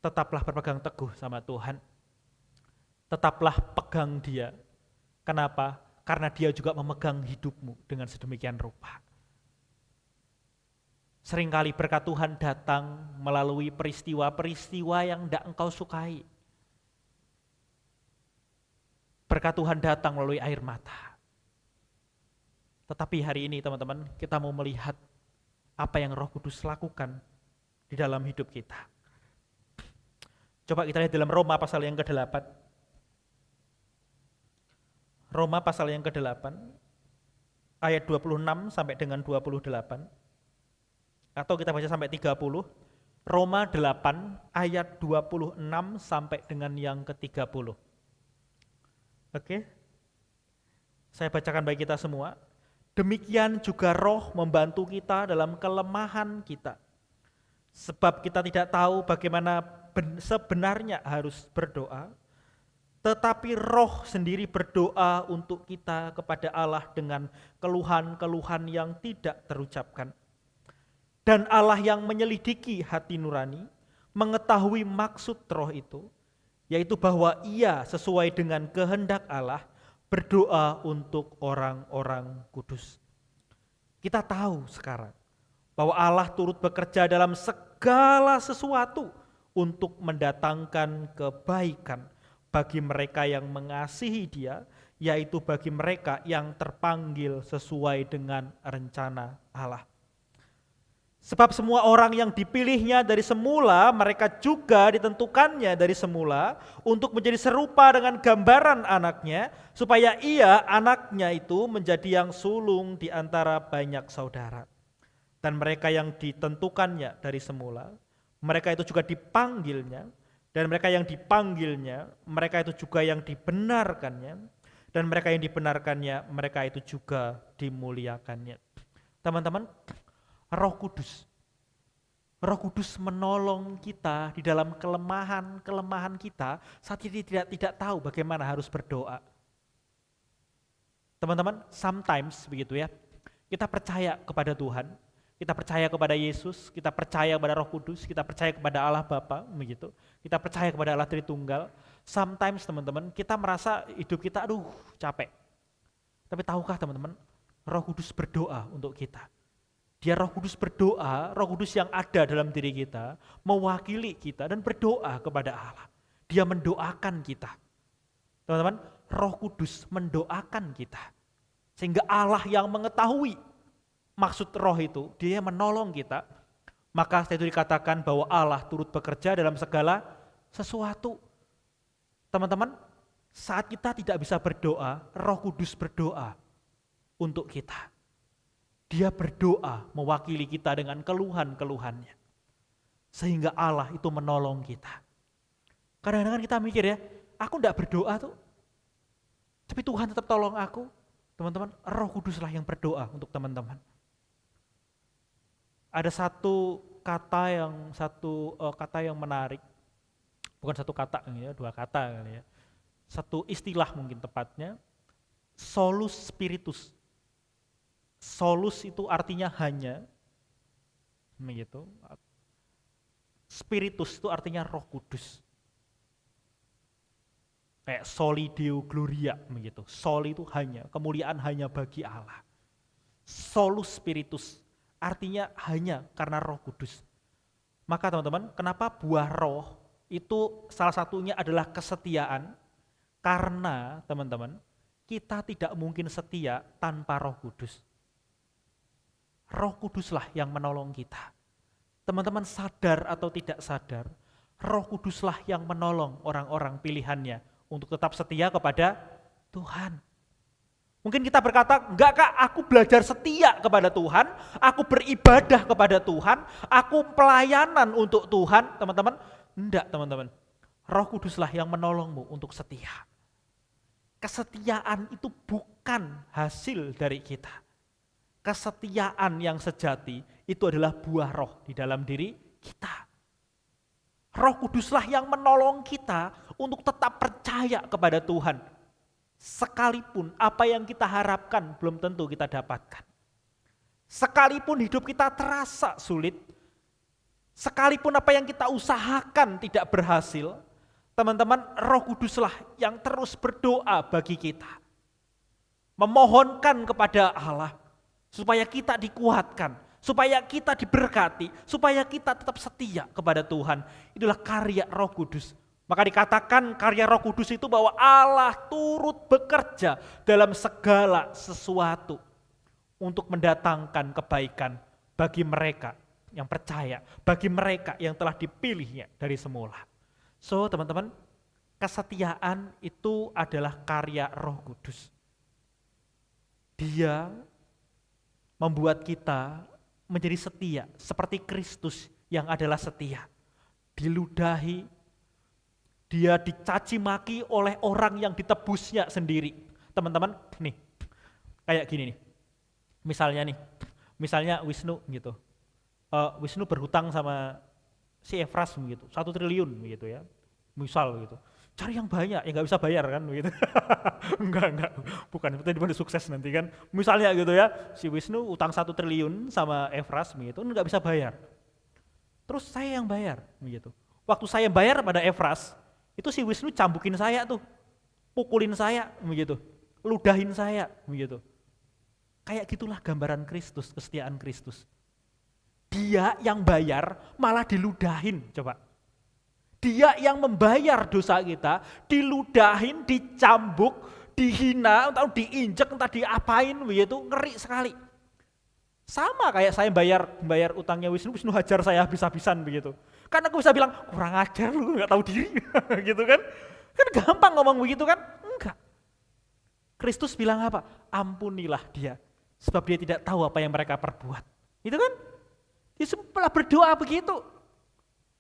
tetaplah berpegang teguh sama Tuhan. Tetaplah pegang Dia. Kenapa? Karena Dia juga memegang hidupmu dengan sedemikian rupa. Seringkali berkat Tuhan datang melalui peristiwa-peristiwa yang tidak engkau sukai. Berkat Tuhan datang melalui air mata. Tetapi hari ini teman-teman, kita mau melihat apa yang Roh Kudus lakukan di dalam hidup kita. Coba kita lihat dalam Roma pasal yang ke-8. Roma pasal yang ke-8, ayat 26 sampai dengan 28. Atau kita baca sampai 30, Roma 8 ayat 26 sampai dengan yang ke-30. Oke? Saya bacakan bagi kita semua. Demikian juga Roh membantu kita dalam kelemahan kita. Sebab kita tidak tahu bagaimana sebenarnya harus berdoa, tetapi Roh sendiri berdoa untuk kita kepada Allah dengan keluhan-keluhan yang tidak terucapkan. Dan Allah yang menyelidiki hati nurani, mengetahui maksud roh itu, yaitu bahwa ia sesuai dengan kehendak Allah berdoa untuk orang-orang kudus. Kita tahu sekarang bahwa Allah turut bekerja dalam segala sesuatu untuk mendatangkan kebaikan bagi mereka yang mengasihi Dia, yaitu bagi mereka yang terpanggil sesuai dengan rencana Allah. Sebab semua orang yang dipilihnya dari semula, mereka juga ditentukannya dari semula untuk menjadi serupa dengan gambaran anaknya, supaya ia, anaknya itu, menjadi yang sulung di antara banyak saudara. Dan mereka yang ditentukannya dari semula, mereka itu juga dipanggilnya, dan mereka yang dipanggilnya, mereka itu juga yang dibenarkannya, dan mereka yang dibenarkannya, mereka itu juga dimuliakannya. Teman-teman, Roh Kudus menolong kita di dalam kelemahan kita saat kita tidak tahu bagaimana harus berdoa. Teman-teman, sometimes begitu ya, kita percaya kepada Tuhan, kita percaya kepada Yesus, kita percaya kepada Roh Kudus, kita percaya kepada Allah Bapa, begitu. Kita percaya kepada Allah Tritunggal. Sometimes teman-teman, kita merasa hidup kita capek. Tapi tahukah teman-teman, Roh Kudus berdoa untuk kita. Dia Roh Kudus berdoa, Roh Kudus yang ada dalam diri kita, mewakili kita dan berdoa kepada Allah. Dia mendoakan kita. Teman-teman, Roh Kudus mendoakan kita. Sehingga Allah yang mengetahui maksud roh itu, Dia menolong kita. Maka itu dikatakan bahwa Allah turut bekerja dalam segala sesuatu. Teman-teman, saat kita tidak bisa berdoa, Roh Kudus berdoa untuk kita. Dia berdoa mewakili kita dengan keluhan-keluhannya. Sehingga Allah itu menolong kita. Kadang-kadang kita mikir ya, aku enggak berdoa tuh. Tapi Tuhan tetap tolong aku. Teman-teman, Roh Kuduslah yang berdoa untuk teman-teman. Ada satu kata yang menarik. Bukan satu kata ya, dua kata kali ya. Satu istilah mungkin tepatnya. Solus spiritus. Solus itu artinya hanya, begitu. Spiritus itu artinya Roh Kudus. Kayak soli deo gloria, begitu. Soli itu hanya, kemuliaan hanya bagi Allah. Solus spiritus artinya hanya karena Roh Kudus. Maka teman-teman, kenapa buah roh itu salah satunya adalah kesetiaan? Karena teman-teman, kita tidak mungkin setia tanpa Roh Kudus. Roh Kuduslah yang menolong kita. Teman-teman sadar atau tidak sadar, Roh Kuduslah yang menolong orang-orang pilihannya untuk tetap setia kepada Tuhan. Mungkin kita berkata, enggak Kak, aku belajar setia kepada Tuhan, aku beribadah kepada Tuhan, aku pelayanan untuk Tuhan. Teman-teman, enggak teman-teman. Roh Kuduslah yang menolongmu untuk setia. Kesetiaan itu bukan hasil dari kita. Kesetiaan yang sejati itu adalah buah roh di dalam diri kita. Roh Kuduslah yang menolong kita untuk tetap percaya kepada Tuhan. Sekalipun apa yang kita harapkan belum tentu kita dapatkan. Sekalipun hidup kita terasa sulit, sekalipun apa yang kita usahakan tidak berhasil, teman-teman, Roh Kuduslah yang terus berdoa bagi kita. Memohonkan kepada Allah supaya kita dikuatkan, supaya kita diberkati, supaya kita tetap setia kepada Tuhan. Itulah karya Roh Kudus. Maka dikatakan karya Roh Kudus itu bahwa Allah turut bekerja dalam segala sesuatu untuk mendatangkan kebaikan bagi mereka yang percaya, bagi mereka yang telah dipilihnya dari semula. So teman-teman, kesetiaan itu adalah karya Roh Kudus. Dia membuat kita menjadi setia seperti Kristus yang adalah setia. Diludahi, dia dicaci maki oleh orang yang ditebusnya sendiri. Teman-teman, nih, kayak gini nih. Misalnya Wisnu gitu. Wisnu berhutang sama si Efras gitu, 1 triliun gitu ya. Misal gitu. Cari yang banyak, ya nggak bisa bayar kan begitu. Enggak, bukan itu dimana sukses nanti kan. Misalnya gitu ya, si Wisnu utang 1 triliun sama Evras begitu, nggak bisa bayar. Terus saya yang bayar begitu. Waktu saya bayar pada Evras, itu si Wisnu cambukin saya tuh, pukulin saya begitu, ludahin saya begitu. Kayak gitulah gambaran Kristus, kesetiaan Kristus. Dia yang bayar malah diludahin, coba. Dia yang membayar dosa kita, diludahin, dicambuk, dihina, entah diinjek, entah diapain begitu, ngeri sekali. Sama kayak saya bayar utangnya Wisnu hajar saya habis-habisan begitu. Karena aku bisa bilang, kurang ajar lu, gak tahu diri, gitu kan. Kan gampang ngomong begitu kan? Enggak. Kristus bilang apa? Ampunilah dia, sebab dia tidak tahu apa yang mereka perbuat. Itu kan? Dia malah berdoa begitu.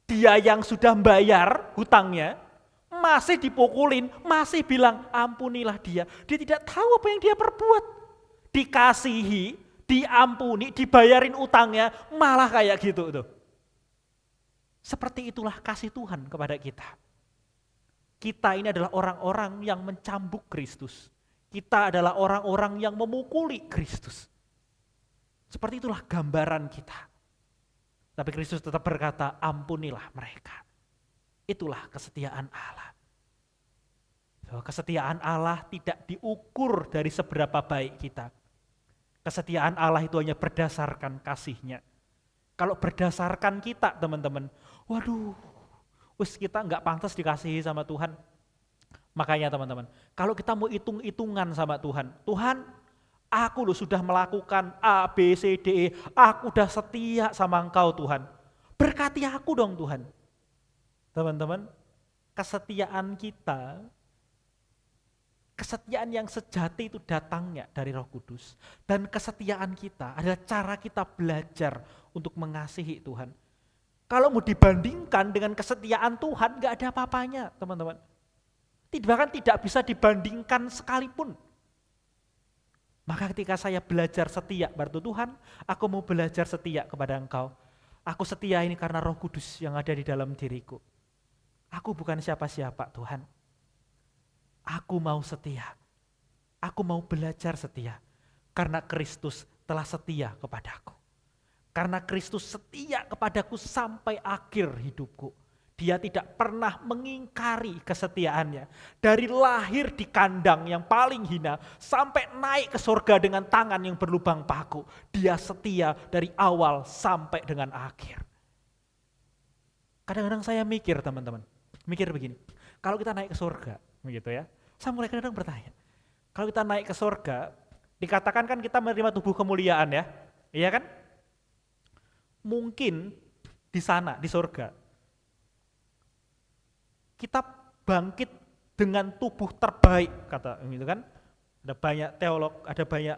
Dia yang sudah membayar hutangnya, masih dipukulin, masih bilang ampunilah dia. Dia tidak tahu apa yang dia perbuat. Dikasihi, diampuni, dibayarin utangnya, malah kayak gitu tuh. Seperti itulah kasih Tuhan kepada kita. Kita ini adalah orang-orang yang mencambuk Kristus. Kita adalah orang-orang yang memukuli Kristus. Seperti itulah gambaran kita. Tapi Kristus tetap berkata, ampunilah mereka. Itulah kesetiaan Allah. Kesetiaan Allah tidak diukur dari seberapa baik kita. Kesetiaan Allah itu hanya berdasarkan kasih-Nya. Kalau berdasarkan kita teman-teman, waduh, kita nggak pantas dikasihi sama Tuhan. Makanya teman-teman, kalau kita mau hitung-hitungan sama Tuhan, Tuhan, aku loh sudah melakukan A, B, C, D, E. Aku udah setia sama Engkau Tuhan. Berkati aku dong Tuhan. Teman-teman, kesetiaan kita, kesetiaan yang sejati itu datangnya dari Roh Kudus. Dan kesetiaan kita adalah cara kita belajar untuk mengasihi Tuhan. Kalau mau dibandingkan dengan kesetiaan Tuhan, gak ada apa-apanya teman-teman. Bahkan tidak bisa dibandingkan sekalipun. Maka ketika saya belajar setia kepada Tuhan, aku mau belajar setia kepada Engkau. Aku setia ini karena Roh Kudus yang ada di dalam diriku. Aku bukan siapa-siapa Tuhan. Aku mau setia. Aku mau belajar setia. Karena Kristus telah setia kepadaku. Karena Kristus setia kepadaku sampai akhir hidupku. Dia tidak pernah mengingkari kesetiaannya. Dari lahir di kandang yang paling hina, sampai naik ke surga dengan tangan yang berlubang paku. Dia setia dari awal sampai dengan akhir. Kadang-kadang saya mikir teman-teman, mikir begini, kalau kita naik ke surga, begitu ya, saya mulai kadang-kadang bertanya, kalau kita naik ke surga, dikatakan kan kita menerima tubuh kemuliaan ya, iya kan? Mungkin di sana, di surga, kita bangkit dengan tubuh terbaik, kata gitu kan. Ada banyak teolog, ada banyak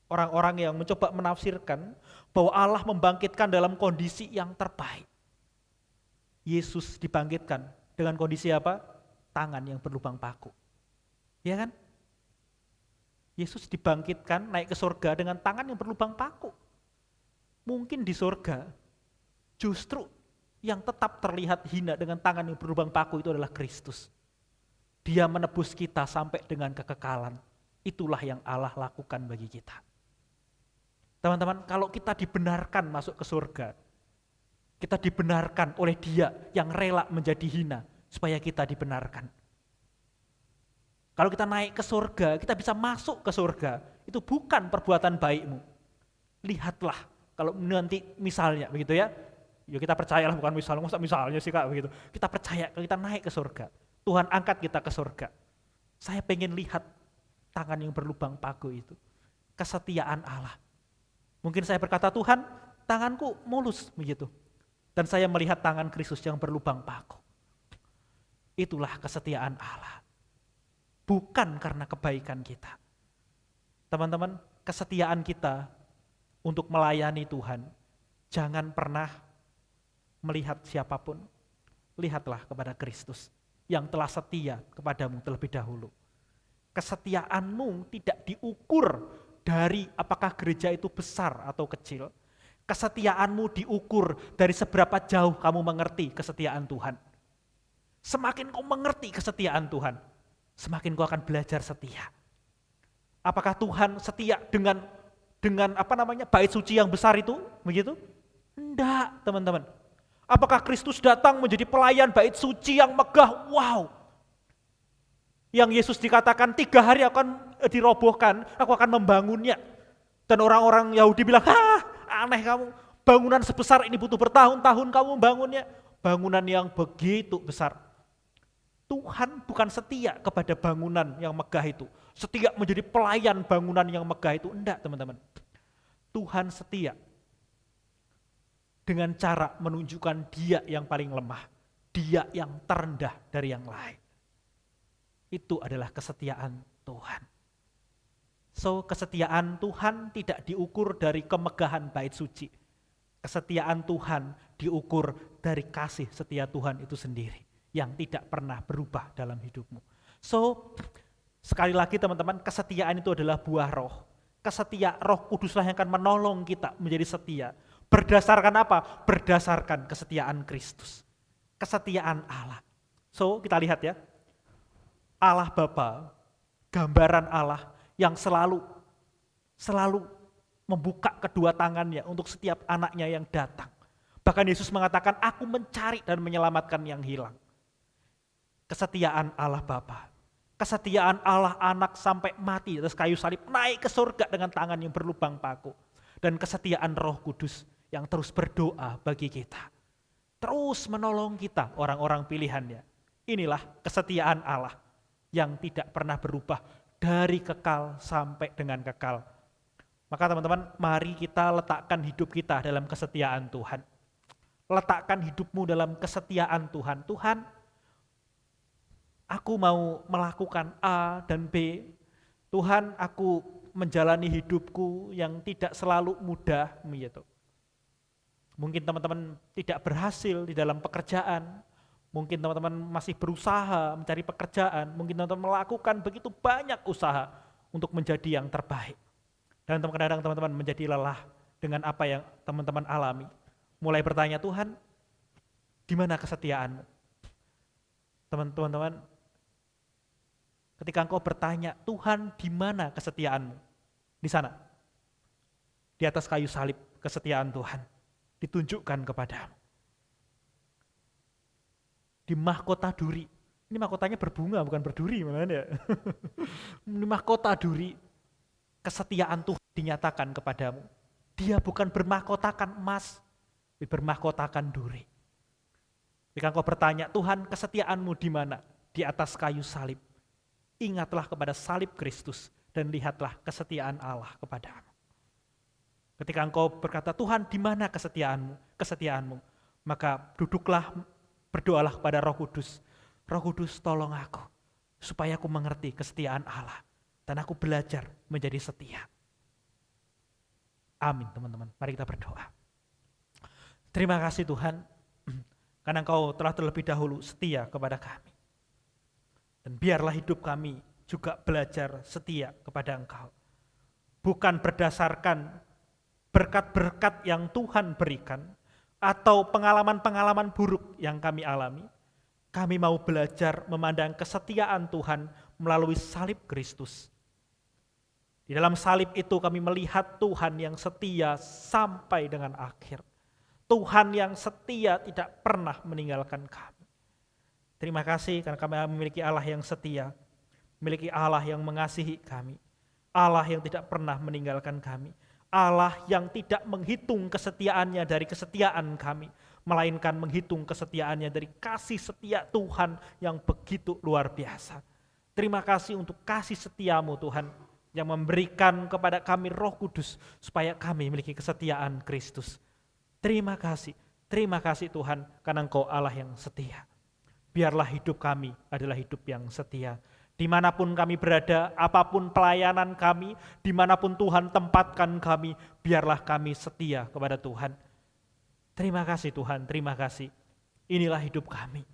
orang-orang yang mencoba menafsirkan bahwa Allah membangkitkan dalam kondisi yang terbaik. Yesus dibangkitkan dengan kondisi apa? Tangan yang berlubang paku. Ya kan? Yesus dibangkitkan naik ke surga dengan tangan yang berlubang paku. Mungkin di surga justru yang tetap terlihat hina dengan tangan yang berlubang paku itu adalah Kristus. Dia menebus kita sampai dengan kekekalan. Itulah yang Allah lakukan bagi kita. Teman-teman, kalau kita dibenarkan masuk ke surga, kita dibenarkan oleh Dia yang rela menjadi hina supaya kita dibenarkan. Kalau kita naik ke surga, kita bisa masuk ke surga, itu bukan perbuatan baikmu. Lihatlah, kalau nanti misalnya begitu ya, ya kita percayalah, bukan misalnya sih Kak begitu. Kita percaya kalau kita naik ke surga, Tuhan angkat kita ke surga. Saya pengen lihat tangan yang berlubang paku itu, kesetiaan Allah. Mungkin saya berkata, Tuhan, tanganku mulus begitu. Dan saya melihat tangan Kristus yang berlubang paku. Itulah kesetiaan Allah. Bukan karena kebaikan kita. Teman-teman, kesetiaan kita untuk melayani Tuhan, jangan pernah melihat siapapun, lihatlah kepada Kristus yang telah setia kepadamu terlebih dahulu. Kesetiaanmu tidak diukur dari apakah gereja itu besar atau kecil. Kesetiaanmu diukur dari seberapa jauh kamu mengerti kesetiaan Tuhan. Semakin kau mengerti kesetiaan Tuhan, semakin kau akan belajar setia. Apakah Tuhan setia dengan bait suci yang besar itu? Begitu? Enggak, teman-teman. Apakah Kristus datang menjadi pelayan bait suci yang megah? Wow. Yang Yesus dikatakan 3 hari akan dirobohkan, aku akan membangunnya. Dan orang-orang Yahudi bilang, aneh kamu, bangunan sebesar ini butuh bertahun-tahun kamu membangunnya. Bangunan yang begitu besar. Tuhan bukan setia kepada bangunan yang megah itu. Setia menjadi pelayan bangunan yang megah itu. Enggak, teman-teman. Tuhan setia dengan cara menunjukkan dia yang paling lemah. Dia yang terendah dari yang lain. Itu adalah kesetiaan Tuhan. So, kesetiaan Tuhan tidak diukur dari kemegahan bait suci. Kesetiaan Tuhan diukur dari kasih setia Tuhan itu sendiri yang tidak pernah berubah dalam hidupmu. So, sekali lagi teman-teman, kesetiaan itu adalah buah roh. Roh Kuduslah yang akan menolong kita menjadi setia. Berdasarkan apa? Berdasarkan kesetiaan Kristus. Kesetiaan Allah. So, kita lihat ya. Allah Bapa, gambaran Allah yang selalu membuka kedua tangannya untuk setiap anaknya yang datang. Bahkan Yesus mengatakan, aku mencari dan menyelamatkan yang hilang. Kesetiaan Allah Bapa, kesetiaan Allah Anak sampai mati di atas kayu salib, naik ke surga dengan tangan yang berlubang paku. Dan kesetiaan Roh Kudus yang terus berdoa bagi kita. Terus menolong kita, orang-orang pilihannya. Inilah kesetiaan Allah yang tidak pernah berubah dari kekal sampai dengan kekal. Maka teman-teman, mari kita letakkan hidup kita dalam kesetiaan Tuhan. Letakkan hidupmu dalam kesetiaan Tuhan. Tuhan, aku mau melakukan A dan B. Tuhan, aku menjalani hidupku yang tidak selalu mudah. Gitu. Mungkin teman-teman tidak berhasil di dalam pekerjaan. Mungkin teman-teman masih berusaha mencari pekerjaan. Mungkin teman-teman melakukan begitu banyak usaha untuk menjadi yang terbaik. Dan kadang-kadang teman-teman menjadi lelah dengan apa yang teman-teman alami. Mulai bertanya, Tuhan, di mana kesetiaanmu? Teman-teman, ketika engkau bertanya, Tuhan, di mana kesetiaanmu? Di sana. Di atas kayu salib, kesetiaan Tuhan ditunjukkan kepadamu. Di mahkota duri. Ini mahkotanya berbunga, bukan berduri. Ya. Di mahkota duri, kesetiaan Tuhan dinyatakan kepadamu. Dia bukan bermahkotakan emas, tapi bermahkotakan duri. Jika engkau bertanya, Tuhan, kesetiaanmu di mana? Di atas kayu salib. Ingatlah kepada salib Kristus dan lihatlah kesetiaan Allah kepadamu. Ketika engkau berkata, Tuhan, di mana kesetiaanmu? Maka duduklah, berdoalah kepada Roh Kudus. Roh Kudus, tolong aku supaya aku mengerti kesetiaan Allah dan aku belajar menjadi setia. Amin, teman-teman. Mari kita berdoa. Terima kasih Tuhan, karena Engkau telah terlebih dahulu setia kepada kami. Dan biarlah hidup kami juga belajar setia kepada Engkau. Bukan berdasarkan berkat-berkat yang Tuhan berikan, atau pengalaman-pengalaman buruk yang kami alami, kami mau belajar memandang kesetiaan Tuhan melalui salib Kristus. Di dalam salib itu kami melihat Tuhan yang setia sampai dengan akhir. Tuhan yang setia tidak pernah meninggalkan kami. Terima kasih karena kami memiliki Allah yang setia, memiliki Allah yang mengasihi kami, Allah yang tidak pernah meninggalkan kami. Allah yang tidak menghitung kesetiaannya dari kesetiaan kami, melainkan menghitung kesetiaannya dari kasih setia Tuhan yang begitu luar biasa. Terima kasih untuk kasih setiamu Tuhan, yang memberikan kepada kami Roh Kudus, supaya kami memiliki kesetiaan Kristus. Terima kasih Tuhan, karena Engkau Allah yang setia. Biarlah hidup kami adalah hidup yang setia. Dimanapun kami berada, apapun pelayanan kami, dimanapun Tuhan tempatkan kami, biarlah kami setia kepada Tuhan. Terima kasih Tuhan, terima kasih. Inilah hidup kami.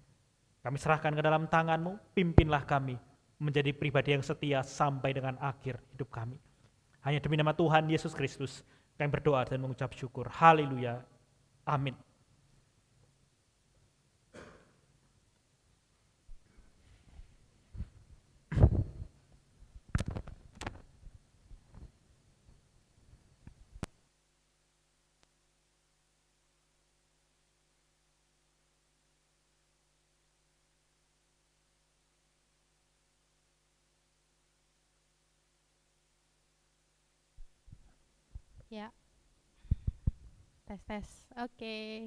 Kami serahkan ke dalam tangan-Mu, pimpinlah kami menjadi pribadi yang setia sampai dengan akhir hidup kami. Hanya demi nama Tuhan Yesus Kristus, kami berdoa dan mengucap syukur. Haleluya. Amin. Ya, tes. Oke.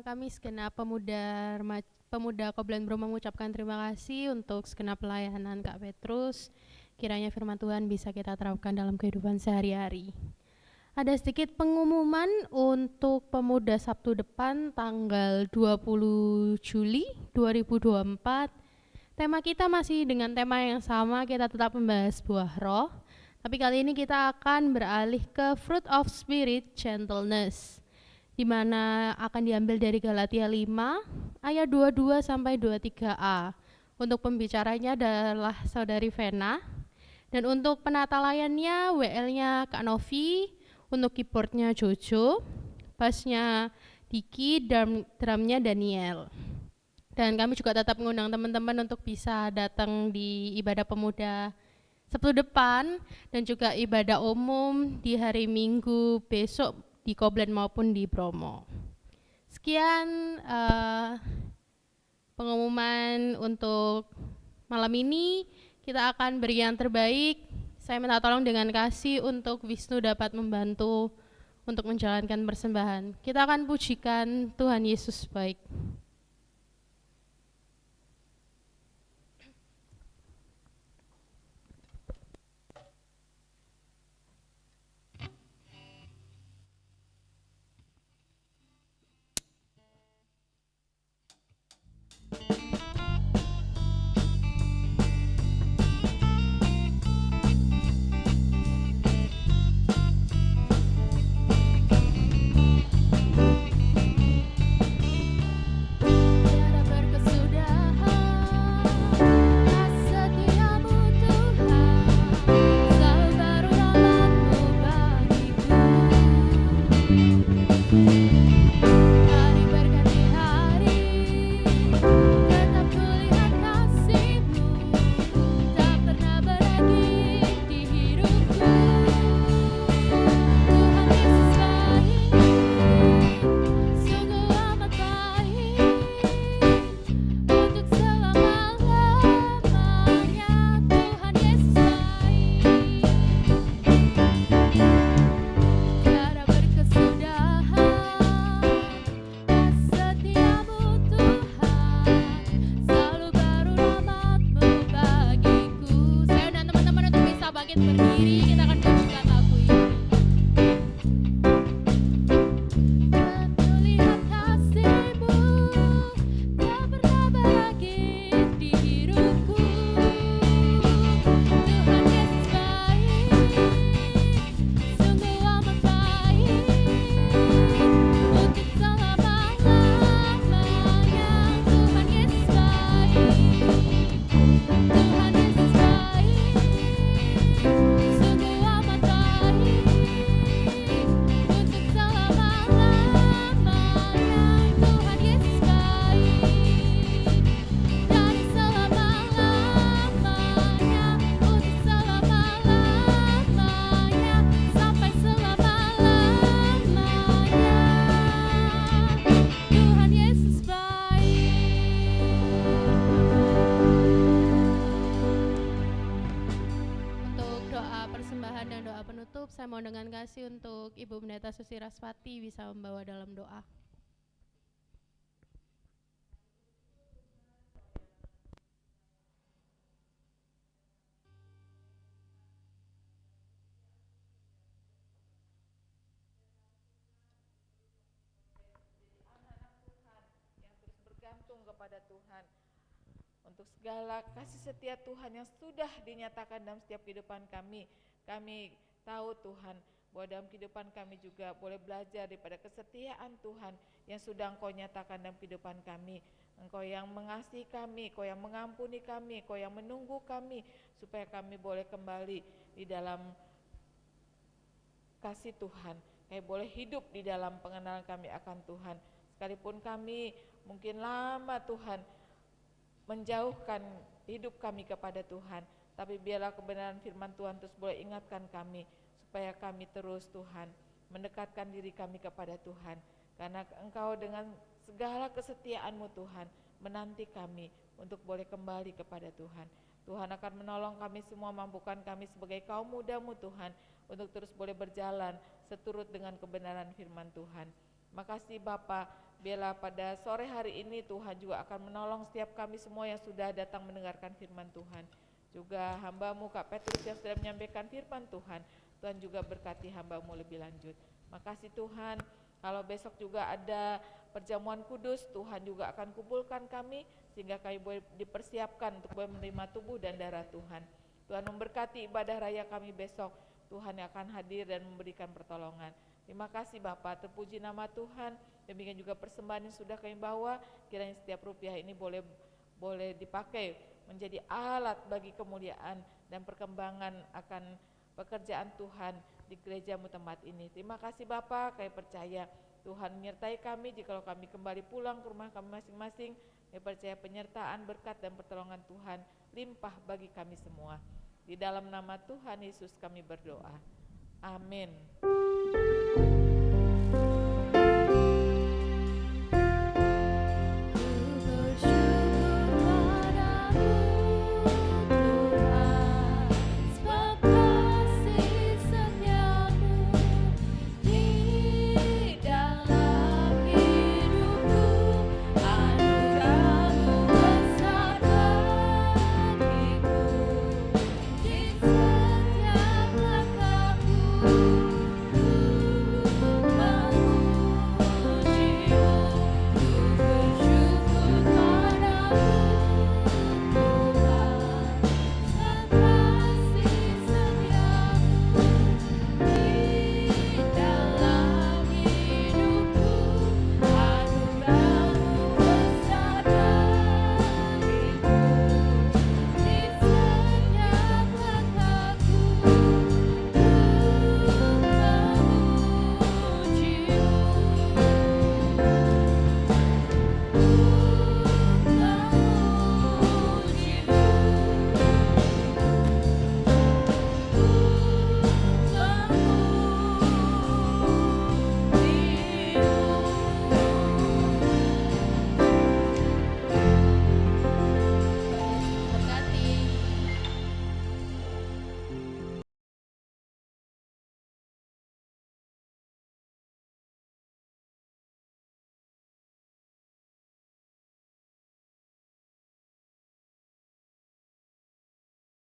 Kami segenap pemuda Koblen Bro mengucapkan terima kasih untuk segenap pelayanan Kak Petrus. Kiranya firman Tuhan bisa kita terapkan dalam kehidupan sehari-hari. Ada sedikit pengumuman untuk pemuda Sabtu depan tanggal 20 Juli 2024. Tema kita masih dengan tema yang sama, kita tetap membahas buah roh. Tapi kali ini kita akan beralih ke fruit of spirit, gentleness, di mana akan diambil dari Galatia 5 ayat 22 sampai 23a. Untuk pembicaranya adalah Saudari Vena, dan untuk penata layarnya WL-nya Kak Novi, untuk keyboardnya Jojo, bassnya Diki, drumnya Daniel. Dan kami juga tetap mengundang teman-teman untuk bisa datang di ibadah pemuda Sabtu depan dan juga ibadah umum di hari Minggu besok di Koblen maupun di Bromo. Sekian pengumuman untuk malam ini. Kita akan beri yang terbaik. Saya minta tolong dengan kasih untuk Wisnu dapat membantu untuk menjalankan persembahan. Kita akan pujikan Tuhan Yesus baik. Tiada berkesudahan setiamu Tuhan, selalu baru rahmat-Mu bagiku. Hari berganti hari, tetap kulihat kasih-Mu, tak pernah berakhir di hidupku. Tuhan Yesus baik, sungguh amat baik, untuk selama-lamanya. Tuhan Yesus baik, tiada berkesudahan setiamu Tuhan, selalu baru rahmat-Mu bagiku. Saya undang teman-teman untuk bisa bangkit berdiri, kita akan pujikan lagu ini. Melihat kasih-Mu tak pernah berakhir di hidupku. Tuhan Yesus baik, sungguh amat baik, untuk selama-lamanya. Tuhan Yesus baik, Tuhan Yesus baik, sungguh amat baik, untuk selama-lamanya. Tuhan Yesus baik, dari selama-lamanya, untuk selama-lamanya, sampai selama-lamanya. Tuhan Yesus baik. Untuk doa persembahan dan doa penutup, saya mau dengan kasih untuk Ibu Pendeta Susi Raspati bisa membawa dalam doa. yang terus bergantung kepada Tuhan, untuk segala kasih setia Tuhan yang sudah dinyatakan dalam setiap kehidupan kami. Kami tahu Tuhan bahwa dalam kehidupan kami juga boleh belajar daripada kesetiaan Tuhan yang sudah Engkau nyatakan dalam kehidupan kami. Engkau yang mengasihi kami, Engkau yang mengampuni kami, Engkau yang menunggu kami supaya kami boleh kembali di dalam kasih Tuhan. Kami boleh hidup di dalam pengenalan kami akan Tuhan. Sekalipun kami mungkin lama Tuhan menjauhkan hidup kami kepada Tuhan, tapi biarlah kebenaran firman Tuhan terus boleh ingatkan kami, supaya kami terus Tuhan mendekatkan diri kami kepada Tuhan. Karena Engkau dengan segala kesetiaan-Mu Tuhan menanti kami untuk boleh kembali kepada Tuhan. Tuhan akan menolong kami semua, mampukan kami sebagai kaum muda-Mu Tuhan, untuk terus boleh berjalan seturut dengan kebenaran firman Tuhan. Makasih Bapa, biarlah pada sore hari ini Tuhan juga akan menolong setiap kami semua yang sudah datang mendengarkan firman Tuhan. Juga hamba-Mu Kak Petrus yang sudah menyampaikan firman Tuhan, Tuhan juga berkati hamba-Mu lebih lanjut. Makasih Tuhan, kalau besok juga ada perjamuan kudus, Tuhan juga akan kumpulkan kami sehingga kami boleh dipersiapkan untuk boleh menerima tubuh dan darah Tuhan. Tuhan memberkati ibadah raya kami besok, Tuhan yang akan hadir dan memberikan pertolongan. Terima kasih Bapa, terpuji nama Tuhan. Demikian juga persembahan yang sudah kami bawa, kiranya setiap rupiah ini boleh dipakai menjadi alat bagi kemuliaan dan perkembangan akan pekerjaan Tuhan di gereja-Mu tempat ini. Terima kasih Bapa, kami percaya Tuhan menyertai kami jikalau kami kembali pulang ke rumah kami masing-masing. Kami percaya penyertaan, berkat dan pertolongan Tuhan limpah bagi kami semua. Di dalam nama Tuhan Yesus kami berdoa. Amin.